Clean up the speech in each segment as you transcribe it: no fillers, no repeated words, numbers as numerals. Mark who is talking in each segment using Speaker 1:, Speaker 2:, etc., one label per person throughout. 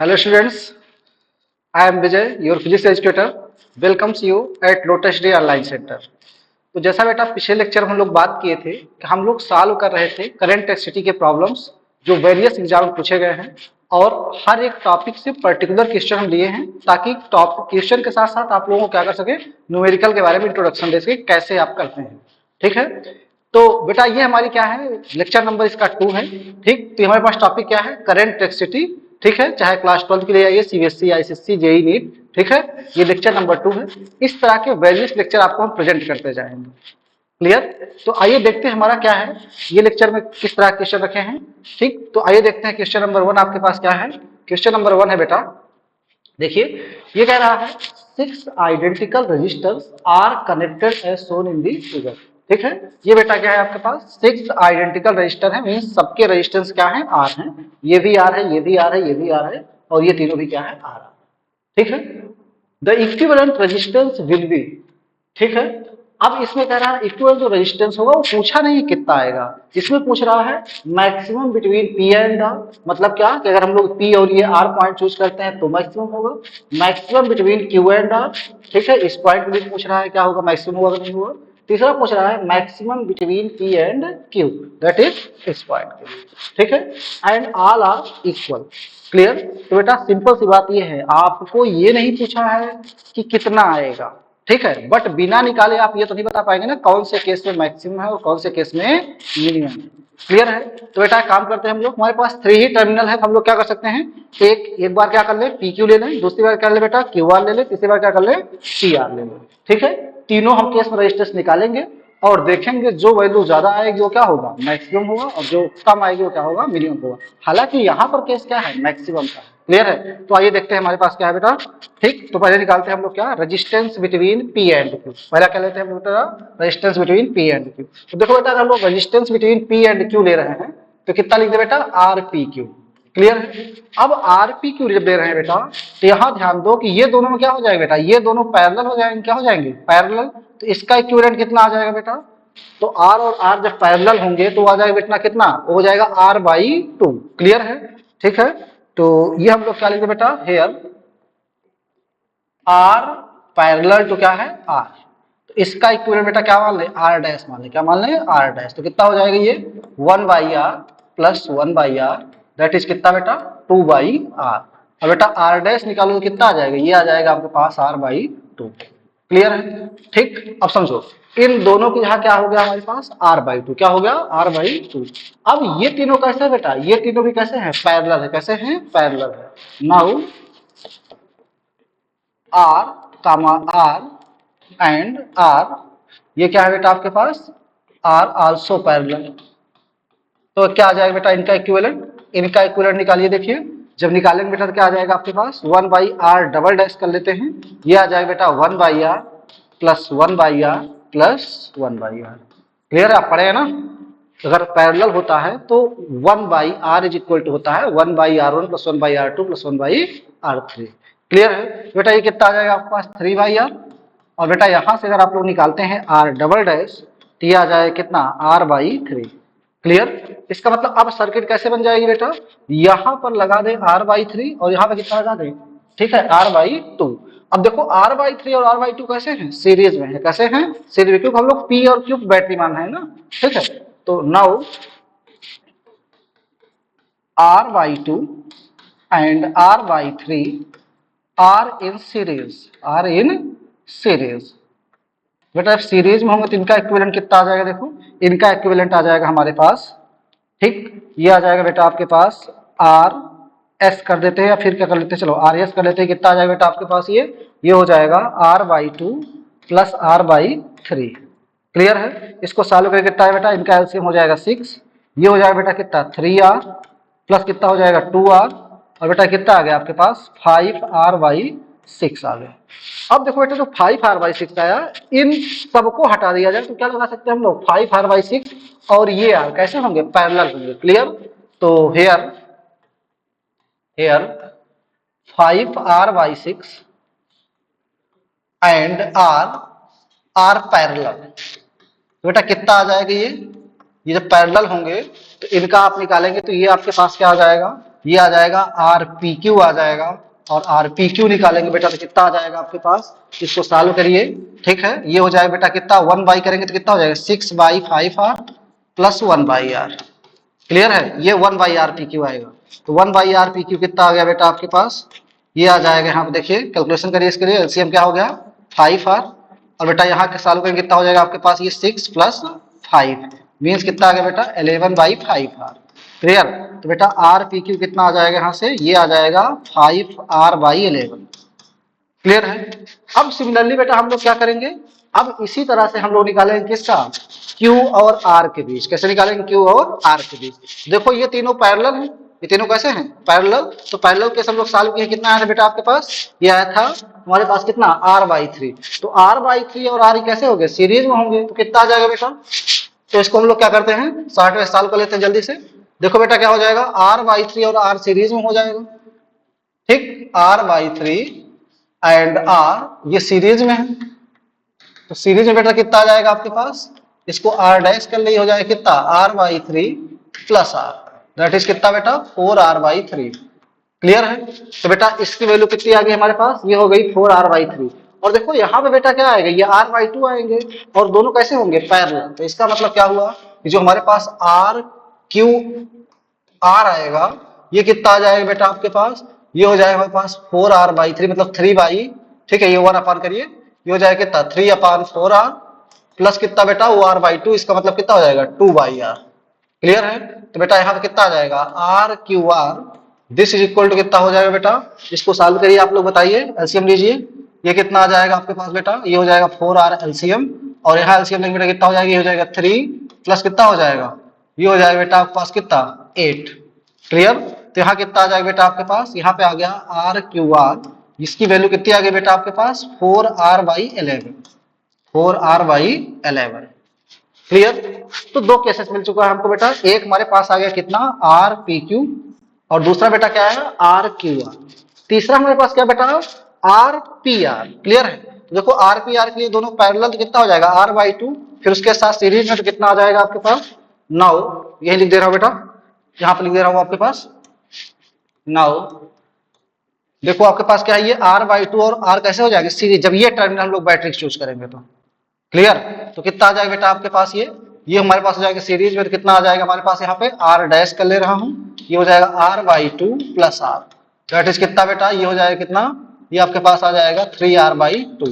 Speaker 1: Hello students, I am Vijay, your physics educator. Welcomes you at Lotus Day Online Center. तो जैसा बेटा पिछले lecture में हम लोग बात किए थे कि हम लोग सॉल्व कर रहे थे करंट एक्सिटी के प्रॉब्लम्स जो वेरियस एग्जाम में पूछे गए हैं और हर एक टॉपिक से पर्टिकुलर क्वेश्चन हम लिए हैं ताकि टॉपिक क्वेश्चन के साथ साथ आप लोगों को क्या कर सके न्यूमेरिकल के बारे में इंट्रोडक्शन दे सके कैसे आप करते हैं। ठीक है, तो बेटा ये हमारी क्या है लेक्चर नंबर इसका 2 है। ठीक, तो हमारे पास टॉपिक क्या है करंट एक्सिटी। ठीक है, चाहे क्लास 12 के लिए आइए, सीबीएसई, आईसीएसई, जेई नीट। ठीक है, ये लेक्चर नंबर 2 है। इस तरह के वेरियस लेक्चर आपको हम प्रेजेंट करते जाएंगे। क्लियर? तो आइए देखते हैं हमारा क्या है ये लेक्चर में किस तरह क्वेश्चन रखे हैं। ठीक, तो आइए देखते हैं क्वेश्चन नंबर 1 आपके पास क्या है। क्वेश्चन नंबर 1 है बेटा, देखिए ये कह रहा है 6 identical resistors are connected as shown in the figure. ठीक है, ये बेटा क्या है आपके पास 6 आइडेंटिकल रजिस्टर है, मींस सबके रेजिस्टेंस क्या है आर है। ये भी आर है, ये भी आर है, ये भी आर है और ये तीनों भी क्या है आर। ठीक है, the equivalent resistance will be. ठीक है, अब इसमें कह रहा है इक्विवेलेंट जो रेजिस्टेंस होगा वो पूछा नहीं कितना आएगा, इसमें पूछ रहा है maximum between P and R. मतलब क्या कि अगर हम लोग पी और ये आर पॉइंट चूज करते हैं तो मैक्सिमम होगा, maximum between Q and R. ठीक है, इस पॉइंट में पूछ रहा है क्या होगा, मैक्सिमम होगा कि नहीं होगा। तीसरा पूछ रहा है maximum between P and Q, that is इस पॉइंट के लिए। ठीक है, and all are equal. Clear? तो बेटा सिंपल सी बात ये है, आपको ये नहीं पूछा है कि कितना आएगा। ठीक है, बट बिना निकाले आप ये तो नहीं बता पाएंगे ना कौन से केस में मैक्सिमम है और कौन से केस में मिनिमम है। क्लियर है? तो बेटा काम करते हैं हम लोग, हमारे पास 3 ही टर्मिनल है, हम लोग क्या कर सकते हैं, एक बार क्या कर ले पी क्यू ले लें, दूसरी बार कर ले बेटा क्यू आर ले ले, तीसरी बार क्या कर ले सी आर ले ले। ठीक है, तीनों हम केस में रजिस्टेंस निकालेंगे और देखेंगे जो वैल्यू ज्यादा आएगी वो क्या होगा मैक्सिमम होगा और जो कम आएगी वो क्या होगा मिनिमम होगा। हालांकि यहाँ पर केस क्या है मैक्सिमम का। क्लियर है? तो आइए देखते हैं हमारे पास क्या है बेटा। ठीक, तो पहले निकालते हैं हम लोग क्या resistance between P and Q. पहला क्या लेते हैं हम बेटा resistance between P and Q. तो देखो बेटा अगर हम लोग resistance between P and Q ले रहे हैं तो कितना लिख दे बेटा आर पी क्यू। क्लियर है? अब आर पी क्यू जब दे रहे हैं बेटा तो यहां ध्यान दो कि ये दोनों में क्या हो जाएगा बेटा, ये दोनों पैरेलल हो जाएंगे। क्या हो जाएंगे पैरेलल, तो इसका इक्विवेलेंट कितना आ जाएगा बेटा, तो आर और आर जब पैरेलल होंगे तो आ जाएगा बेटा कितना, वो हो जाएगा आर बाई 2। क्लियर है? ठीक है, तो ये हम लोग क्या लिखते बेटा हेयर आर पैरेलल टू क्या है आर। तो इसका इक्विवेलेंट बेटा क्या मान ले आर डैश मान ले, क्या मान ले आर डैश। तो कितना हो जाएगा ये 1 by R plus 1 by R, that is कितना बेटा 2 बाई आर। अब बेटा आर डैश निकालो तो कितना आ जाएगा, ये आ जाएगा आपके पास आर बाई 2। क्लियर है? ठीक, अब समझो इन दोनों की यहाँ क्या हो गया हमारे पास आर बाई 2, क्या हो गया आर बाई 2। अब ये तीनों कैसे है बेटा, ये तीनों भी कैसे हैं पैरेलल है। कैसे हैं पैरेलल है। Now R comma R and R, ये क्या है बेटा आपके पास आर आल्सो पैरेलल। तो क्या आ जाएगा बेटा इनका इक्विवेलेंट, इनका इक्विवेलेंट निकालिए। देखिए जब निकालेंगे बेटा तो क्या आ जाएगा आपके पास 1 बाई आर डबल डैश कर लेते हैं, ये आ जाएगा बेटा 1 by R plus 1 by R plus 1 by R. Clear है? आप पढ़े हैं ना, अगर पैरेलल होता है तो 1 by R is equal to होता है 1 by R 1 plus 1 by R 2 plus 1 by R 3। Clear है? बेटा ये कितना आ जाएगा आपके पास 3 बाई आर, और बेटा यहां से अगर आप लोग निकालते हैं आर डबल डैश तो ये आ जाएगा कितना आर बाई 3। क्लियर? इसका मतलब अब सर्किट कैसे बन जाएगी बेटा, यहां पर लगा दे आर बाई 3 और यहां पर कितना लगा दे, ठीक है आर बाई 2। अब देखो आर बाई 3 और आर बाई 2 कैसे हैं सीरीज में है। कैसे हैं सीरीज में, क्योंकि हम लोग पी और क्यू बैटरी मान है ना। ठीक है, तो now R by 2 and R by 3 R in series, R in series. बेटा सीरीज में होंगे तो इनका इक्विवेलेंट कितना आ जाएगा, देखो इनका इक्विवेलेंट आ जाएगा हमारे पास। ठीक, ये आ जाएगा बेटा आपके पास आर एस कर देते हैं या फिर क्या कर लेते हैं, चलो आर एस कर लेते हैं। कितना आ जाएगा बेटा आपके पास ये हो जाएगा R by 2 plus R by 3। Clear है? इसको सॉल्व करके कितना है बेटा, इनका एलसीएम हो जाएगा 6, ये हो जाएगा बेटा कितना 3 आर प्लस कितना हो जाएगा 2 आर, और बेटा कितना आ गया आपके पास 5 आर बाई 6 आ गया। अब देखो बेटा जो 5 आर बाई 6 आया इन सबको हटा दिया जाए तो क्या लगा सकते हैं हम लोग 5 आर बाई 6 और ये आर कैसे होंगे पैरेलल होंगे। क्लियर? तो here 5 R by 6 and R parallel. तो बेटा कितना आ जाएगा ये जब पैरेलल होंगे तो इनका आप निकालेंगे तो ये आपके पास क्या आ जाएगा ये आ जाएगा आर पी क्यू आ जाएगा, और आर पी क्यू निकालेंगे बेटा तो कितना आ जाएगा आपके पास, इसको सॉल्व करिए। ठीक है, ये हो जाएगा बेटा कितना, 1 करेंगे तो कितना हो जाएगा 6/5r प्लस 1/r। क्लियर है, ये 1/r पी क्यू आएगा। तो 1/r पी क्यू कितना आ गया बेटा आपके पास, ये आ जाएगा, यहाँ पे देखिए कैलकुलेशन करिए इसके लिए, एलसीएम क्या हो गया 5r, और बेटा यहाँ के सॉल्व करेंगे कितना हो जाएगा आपके पास, ये 6 + 5 मीन्स कितना आ गया बेटा 11/5r। क्लियर, तो बेटा आर पी क्यू कितना आ जाएगा यहाँ से, ये आ जाएगा 5r/11। क्लियर है। अब सिमिलरली बेटा हम लोग क्या करेंगे, अब इसी तरह से हम लोग निकालेंगे किसका, Q और R के बीच। कैसे निकालेंगे Q और R के बीच, देखो ये तीनों पैरेलल हैं, ये तीनों कैसे हैं पैरेलल, तो पैरेलल केस हम लोग सॉल्व किए, कितना आया था बेटा आपके पास, ये आया था हमारे पास कितना r/3। तो r/3 और r कैसे हो गए, सीरीज में होंगे, तो कितना आ जाएगा बेटा, तो इसको हम लोग क्या करते हैं शॉर्ट में सॉल्व कर लेते हैं जल्दी से। देखो बेटा क्या हो जाएगा, r/3 और r सीरीज में हो जाएगा। ठीक, r/3 एंड r ये सीरीज में है, तो सीरीज में बेटा कितना आ जाएगा आपके पास, इसको r डैश कर लिए, हो जाएगा कितना r/3 plus r, that is कितना बेटा 4r/3। क्लियर है, तो बेटा इसकी वैल्यू कितनी आ गई हमारे पास, ये हो गई 4r/3। और देखो यहाँ पे बेटा क्या आएगा, ये r/2 आएंगे, और दोनों कैसे होंगे पैरेलल, तो इसका मतलब क्या हुआ कि जो हमारे पास r आएगा, ये कितना आ जाएगा बेटा आपके पास, ये हो जाएगा हमारे पास 4r/3 मतलब 3 ठीक है, ये 1 अपान करिए, ये हो जाएगा कितना 3/4r प्लस कितना बेटा वो r/2, इसका मतलब कितना हो जाएगा 2/r। क्लियर है, तो बेटा यहाँ पे कितना आ जाएगा r/r, this is equal to कितना हो जाएगा बेटा, इसको सॉल्व करिए आप लोग, बताइए एलसीएम लीजिए, ये कितना आ जाएगा आपके पास बेटा, ये हो जाएगा 4r एलसीएम, और यहाँ एलसीएम लेंगे बेटा कितना हो जाएगा, ये हो जाएगा 3 प्लस कितना हो जाएगा, ये हो जाएगा बेटा आपके पास कितना 8। क्लियर, तो यहाँ कितना आ जाएगा बेटा आपके पास, यहाँ पे आ गया r/r, इसकी वैल्यू कितनी आ गई बेटा आपके पास 4r/11, 4r/11। क्लियर, तो दो केसेस मिल चुका है हमको बेटा, एक हमारे पास आ गया कितना r/p/q, और दूसरा बेटा क्या है r/q/r, तीसरा हमारे पास क्या बेटा r/p/r। क्लियर है, तो देखो r/p/r के लिए दोनों पैरेलल, तो कितना हो जाएगा r/2, फिर उसके साथ सीरीज में तो कितना आ जाएगा आपके पास 9, यही लिख दे रहा हूं बेटा, यहाँ पे लिख दे रहा हूं आपके पास 9। देखो आपके पास क्या है, ये r/2 और r कैसे हो जाएंगे सीरीज, जब ये टर्मिनल हम लोग मैट्रिक्स चूज करेंगे तो। क्लियर, तो कितना आ जाएगा बेटा आपके पास, ये हमारे पास हो जाएगा सीरीज में, तो कितना आ जाएगा हमारे पास, यहाँ पे r डैश कर ले रहा हूं, ये हो जाएगा r/2 plus r, that is कितना बेटा, ये हो जाएगा कितना, ये आपके पास आ जाएगा 3r/2।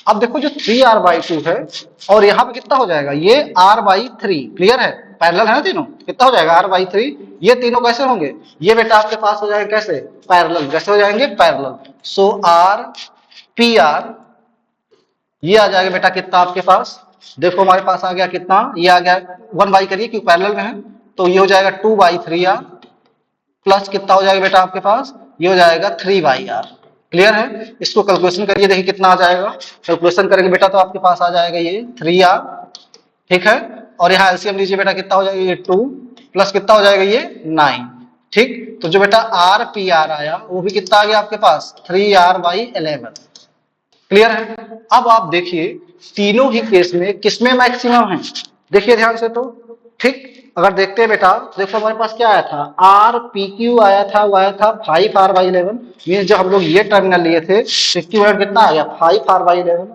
Speaker 1: अब देखो जो 3r/2 है, और यहाँ पे कितना हो जाएगा, ये r/3। क्लियर है, पैरेलल है ना तीनों, कितना हो जाएगा r/3, ये तीनों कैसे होंगे, ये बेटा आपके पास हो जाएंगे कैसे पैरेलल, कैसे हो जाएंगे पैरेलल, सो r/p/r ये आ जाएगा बेटा कितना आपके पास, देखो हमारे पास आ गया कितना, ये आ गया 1 करिए क्योंकि पैरेलल में है, तो ये हो जाएगा 2/3r प्लस कितना हो जाएगा बेटा आपके पास, ये हो जाएगा 3/r। क्लियर है, इसको कैलकुलेशन करिए, देखिए कितना आ जाएगा, कैलकुलेशन करेंगे बेटा तो आपके पास आ जाएगा ये 3r। ठीक है, और यहाँ एलसीएम लीजिए बेटा कितना हो जाएगा, ये 2 प्लस कितना हो जाएगा ये 9। ठीक, तो जो बेटा r/p/r आया वो भी कितना आ गया आपके पास 3r/11। क्लियर है, अब आप देखिए तीनों ही केस में किसमें मैक्सिमम है, देखिए ध्यान से तो। ठीक, अगर देखते हैं बेटा, देखो हमारे पास क्या आया था r/p/q आया था, वो आया था 5r/11, मीन जब हम लोग ये टर्मिनल लिए थे तो इक्विवेलेंट कितना आ गया 5r/11।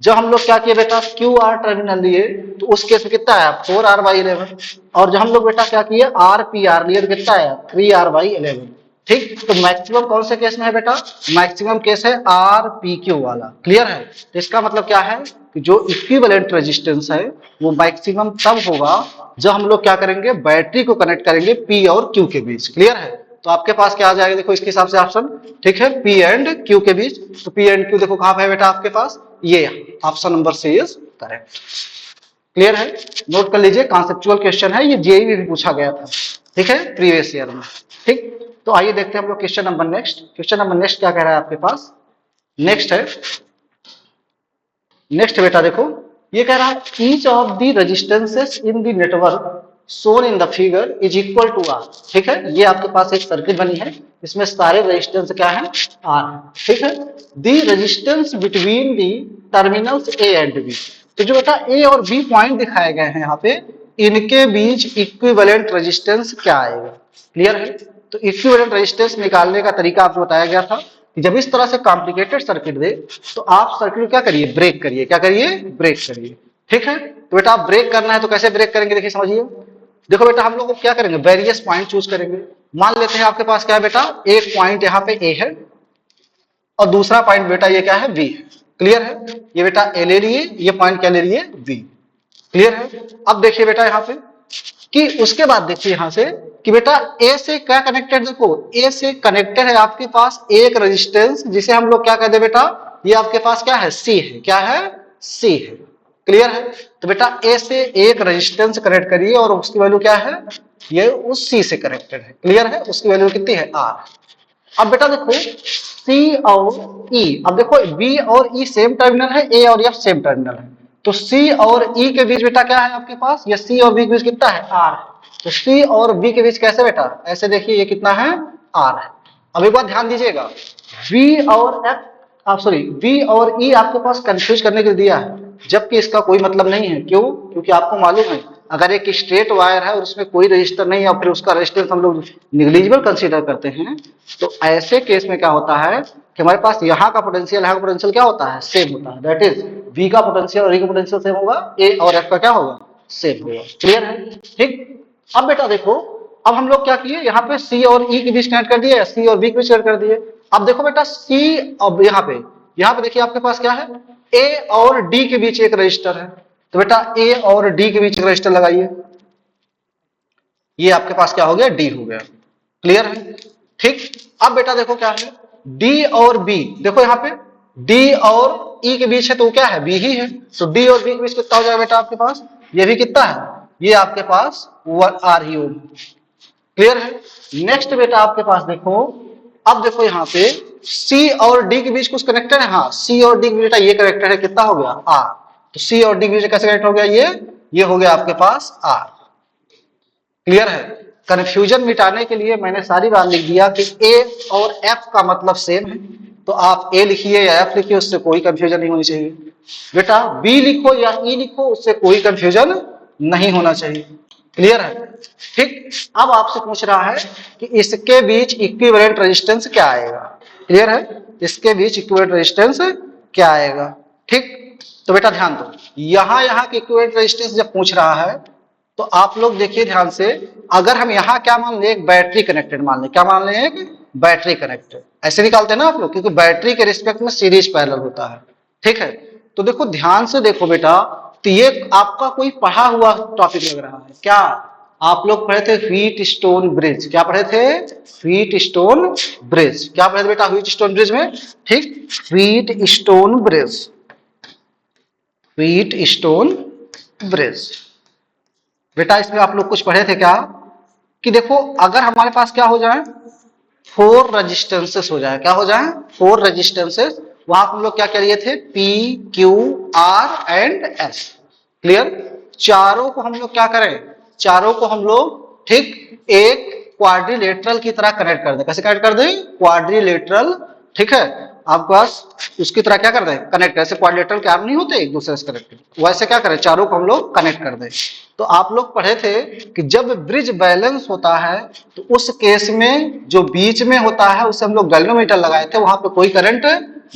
Speaker 1: जब हम लोग क्या किए बेटा QR टर्मिनल लिए तो उस केस में कितना आया 4r/11, और जब हम लोग बेटा क्या किए r/p/r लिए तो कितना आया 3r/11। ठीक, तो मैक्सिमम कौन से केस में है बेटा, मैक्सिमम केस है r/p/q वाला। क्लियर है, तो इसका मतलब क्या है कि जो इक्विवेलेंट रेजिस्टेंस है वो मैक्सिमम तब होगा जब हम लोग क्या करेंगे, बैटरी को कनेक्ट करेंगे P और Q के बीच। क्लियर है, तो आपके पास क्या आ जाएगा, देखो इसके हिसाब से ऑप्शन, ठीक है P एंड Q के बीच, तो P एंड Q देखो कहां पे है बेटा आपके पास, ये option number C is correct. Clear है, नोट कर लीजिए, कॉन्सेप्चुअल क्वेश्चन है, ये जेईई में भी पूछा गया था, ठीक है प्रीवियस ईयर में। ठीक, तो आइए देखते हैं हम लोग question number next. Question number next क्या कह रहा है आपके पास, नेक्स्ट है, नेक्स्ट बेटा देखो ये कह रहा है each of the resistances in the network shown in the figure is equal to R। ठीक है, ये आपके पास एक सर्किट बनी है, इसमें सारे रेजिस्टेंस क्या है R। ठीक है, the resistance between the terminals A and B, तो जो बेटा A और B पॉइंट दिखाए गए हैं यहाँ पे, इनके बीच इक्विवेलेंट रेजिस्टेंस क्या आएगा। क्लियर है, तो इक्विवेलेंट रेजिस्टेंस निकालने का तरीका आपको बताया गया था कि जब इस तरह से कॉम्प्लिकेटेड सर्किट दे तो आप सर्किट क्या करिए, ब्रेक करिए। क्या करिए, ब्रेक करिए। ठीक है, तो बेटा आप ब्रेक करना है तो कैसे ब्रेक करेंगे, देखिए समझिए। देखो बेटा हम लोग को क्या करेंगे, वेरियस पॉइंट चूज करेंगे। मान लेते हैं आपके पास क्या है बेटा, एक पॉइंट यहाँ पे ए है और दूसरा पॉइंट बेटा ये क्या है, बी है। क्लियर है, ये बेटा ए ले लिए, ये पॉइंट क्या ले लिए, बी। क्लियर है। अब देखिए बेटा यहाँ पे कि उसके बाद देखिए यहां से कि बेटा ए से क्या कनेक्टेड, देखो ए से कनेक्टेड है आपके पास एक रेजिस्टेंस जिसे हम लोग क्या कहते हैं बेटा, ये आपके पास क्या है, सी है। क्या है, सी है। क्लियर है। तो बेटा ए से एक रेजिस्टेंस कनेक्ट करिए और उसकी वैल्यू क्या है, ये उस सी से कनेक्टेड है। क्लियर है, उसकी वैल्यू कितनी है, आर। अब बेटा देखो सी और ई, अब देखो बी और ई सेम टर्मिनल है, ए और एफ सेम टर्मिनल है, तो सी और ई के बीच बेटा क्या है आपके पास, ये सी और बी के बीच कितना है, आर है। तो सी और बी के बीच कैसे बेटा, ऐसे देखिए ये कितना है, आर है। अब एक बात ध्यान दीजिएगा, बी और एफ, आप सॉरी बी और ई आपके पास कंफ्यूज करने के लिए दिया है, जबकि इसका कोई मतलब नहीं है। क्यों, क्योंकि आपको मालूम है अगर एक स्ट्रेट वायर है और उसमें कोई रजिस्टर नहीं है और फिर उसका रेजिस्टेंस हम लोग निग्लिजिबल कंसीडर करते हैं, तो ऐसे केस में क्या होता है कि हमारे पास यहाँ का पोटेंशियल, यहाँ का पोटेंशियल क्या होता है, सेम होता है। दैट इज बी का पोटेंशियल और ई का पोटेंशियल सेम होगा, ए और एफ का क्या होगा, सेम होगा। क्लियर है। ठीक। अब बेटा देखो, अब हम लोग क्या किए, यहाँ पे सी और ई के बीच कनेक्ट कर दिए, सी और बी के बीच कनेक्ट कर दिए। अब देखो बेटा सी, अब यहाँ पे देखिए आपके पास क्या है, ए और डी के बीच एक रजिस्टर है, तो बेटा ए और डी के बीच एक रजिस्टर लगाइए, ये आपके पास क्या हो गया, डी हो गया। क्लियर है। ठीक। अब बेटा देखो क्या है, डी और बी, देखो यहाँ पे डी और ई के बीच है तो क्या है, बी ही है, तो डी और बी के बीच कितना हो जाएगा बेटा आपके पास, ये भी कितना है, ये आपके पास आर ही होगा। क्लियर है। नेक्स्ट बेटा आपके पास देखो, अब देखो यहाँ पे सी और डी के बीच कुछ कनेक्टेड है, हाँ सी और डी के बीच बेटा ये कनेक्टेड है, कितना हो गया, आर। तो सी और डी के बीच कैसे कनेक्ट हो गया, ये हो गया आपके पास आर। क्लियर है। कंफ्यूजन मिटाने के लिए मैंने सारी बात लिख दिया कि ए और एफ का मतलब सेम है, तो आप ए लिखिए या एफ लिखिए, उससे कोई कंफ्यूजन नहीं होनी चाहिए। बेटा बी लिखो या ई लिखो, उससे कोई कंफ्यूजन नहीं होना चाहिए। क्लियर है। ठीक। अब आपसे पूछ रहा है कि इसके बीच इक्विवेलेंट रेजिस्टेंस क्या आएगा। क्लियर है, इसके बीच इक्विवेलेंट रेजिस्टेंस क्या आएगा। ठीक। तो बेटा ध्यान दो, यहां के इक्विवेलेंट रेजिस्टेंस जब पूछ रहा है तो आप लोग देखिए ध्यान से, अगर हम यहां क्या मान लें, एक बैटरी कनेक्टेड मान लें, क्या मान लें, एक बैटरी कनेक्टेड, ऐसे निकालते हैं ना आप लोग, क्योंकि बैटरी के रिस्पेक्ट में सीरीज पैरेलल होता है। ठीक है। तो देखो ध्यान से देखो बेटा, तो ये आपका कोई पढ़ा हुआ टॉपिक लग रहा है क्या, आप लोग पढ़े थे व्हीट स्टोन ब्रिज, क्या पढ़े थे, व्हीट स्टोन ब्रिज, क्या पढ़े थे बेटा व्हीट स्टोन ब्रिज में। ठीक, wheat stone bridge, wheat stone bridge. बेटा इसमें आप लोग कुछ पढ़े थे क्या, कि देखो अगर हमारे पास क्या हो जाए, 4 रेजिस्टेंसेस हो जाए, क्या हो जाए, 4 रेजिस्टेंसेस, वहां हम लोग क्या करिए थे, P, Q, R and S। Clear. चारों को हम लोग क्या करें, चारों को हम लोग ठीक एक क्वाड्रिलेटरल की तरह कनेक्ट कर दें। कैसे कनेक्ट कर दें, क्वाड्रिलेटरल। ठीक है, आपके पास उसकी तरह क्या कर दें, कनेक्ट। ऐसे क्वाड्रिलेटरल के आर्म नहीं होते एक दूसरे से कनेक्टेड, वैसे क्या करें, चारों को हम लोग कनेक्ट कर दें। तो आप लोग पढ़े थे कि जब ब्रिज बैलेंस होता है तो उस केस में जो बीच में होता है उसे हम लोग गैल्वेनोमीटर लगाए थे, वहां पे कोई करंट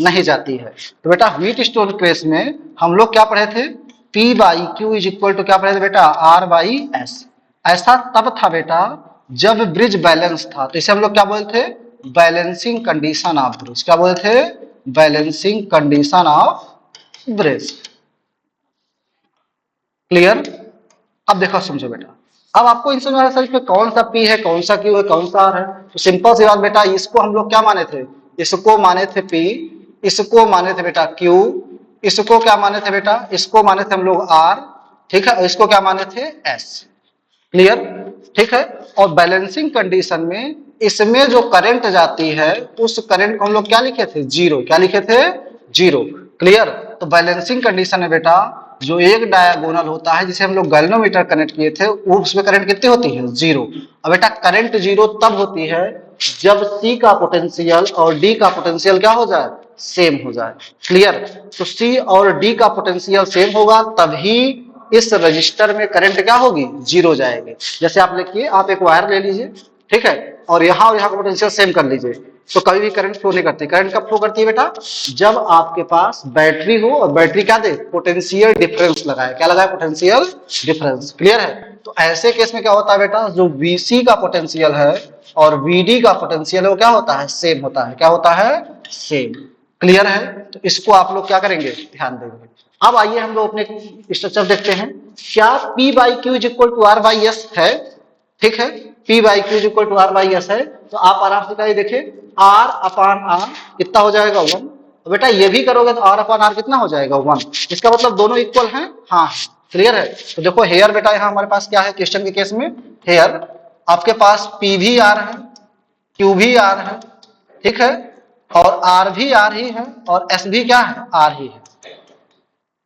Speaker 1: नहीं जाती है। तो बेटा व्हीट स्टोन केस में हम लोग क्या पढ़े थे, P by Q is equal to क्या पढ़े थे बेटा, R बाई S। ऐसा तब था बेटा जब ब्रिज बैलेंस था, तो इसे हम लोग क्या बोलते थे, बैलेंसिंग कंडीशन ऑफ ब्रिज। क्या बोलते थे, balancing condition of bridge. Clear. अब देखो समझो बेटा, अब आपको इन समझ सर इसमें कौन सा P है, कौन सा Q है, कौन सा R है। तो सिंपल सी बात बेटा, इसको हम लोग क्या माने थे, इसको माने थे P, इसको माने थे बेटा Q, इसको क्या माने थे बेटा, इसको माने थे हम लोग R। ठीक है, इसको क्या माने थे, S। क्लियर। ठीक है। और बैलेंसिंग कंडीशन में इसमें जो करंट जाती है उस करंट को हम लोग क्या लिखे थे, जीरो। क्या लिखे थे, जीरो। क्लियर। तो बैलेंसिंग कंडीशन में बेटा जो एक डायगोनल होता है जिसे हम लोग गैल्वेनोमीटर कनेक्ट किए थे, वो उसमें करंट कितनी होती है, जीरो। अब बेटा करंट जीरो तब होती है जब C का पोटेंशियल और D का पोटेंशियल क्या हो जाए, सेम हो जाए। क्लियर। तो C और D का पोटेंशियल सेम होगा तभी इस रजिस्टर में करंट क्या होगी, जीरो जाएगी। जैसे आप लिखिए, आप एक वायर ले लीजिए, ठीक है, और यहाँ का पोटेंशियल सेम कर लीजिए, तो कभी भी करंट फ्लो नहीं करती। करंट कब फ्लो करती है बेटा? जब आपके पास बैटरी हो और बैटरी क्या दे? पोटेंशियल डिफरेंस लगाए। क्या लगाए? Potential difference. क्लियर है? तो ऐसे केस में क्या होता है बेटा, जो VC का पोटेंशियल है और VD का पोटेंशियल है वो क्या होता है? सेम होता है। क्या होता है? सेम। क्लियर है? तो इसको आप लोग क्या करेंगे? ध्यान देंगे। अब आइए हम लोग अपने स्ट्रक्चर देखते हैं। क्या P by Q is equal to R by S है? ठीक है, P by Q is equal to R by S है, तो आप आराम से कहिए, देखिए R अपान R कितना हो जाएगा? 1। तो बेटा ये भी करोगे तो R अपान R कितना हो जाएगा? 1। इसका मतलब दोनों इक्वल हैं? हाँ। क्लियर है? तो देखो हेयर बेटा यहाँ हमारे पास क्या है क्वेश्चन के केस में? हेयर आपके पास P भी R है, Q भी R है, ठीक है, और R भी R ही है, और S भी क्या है? R ही है।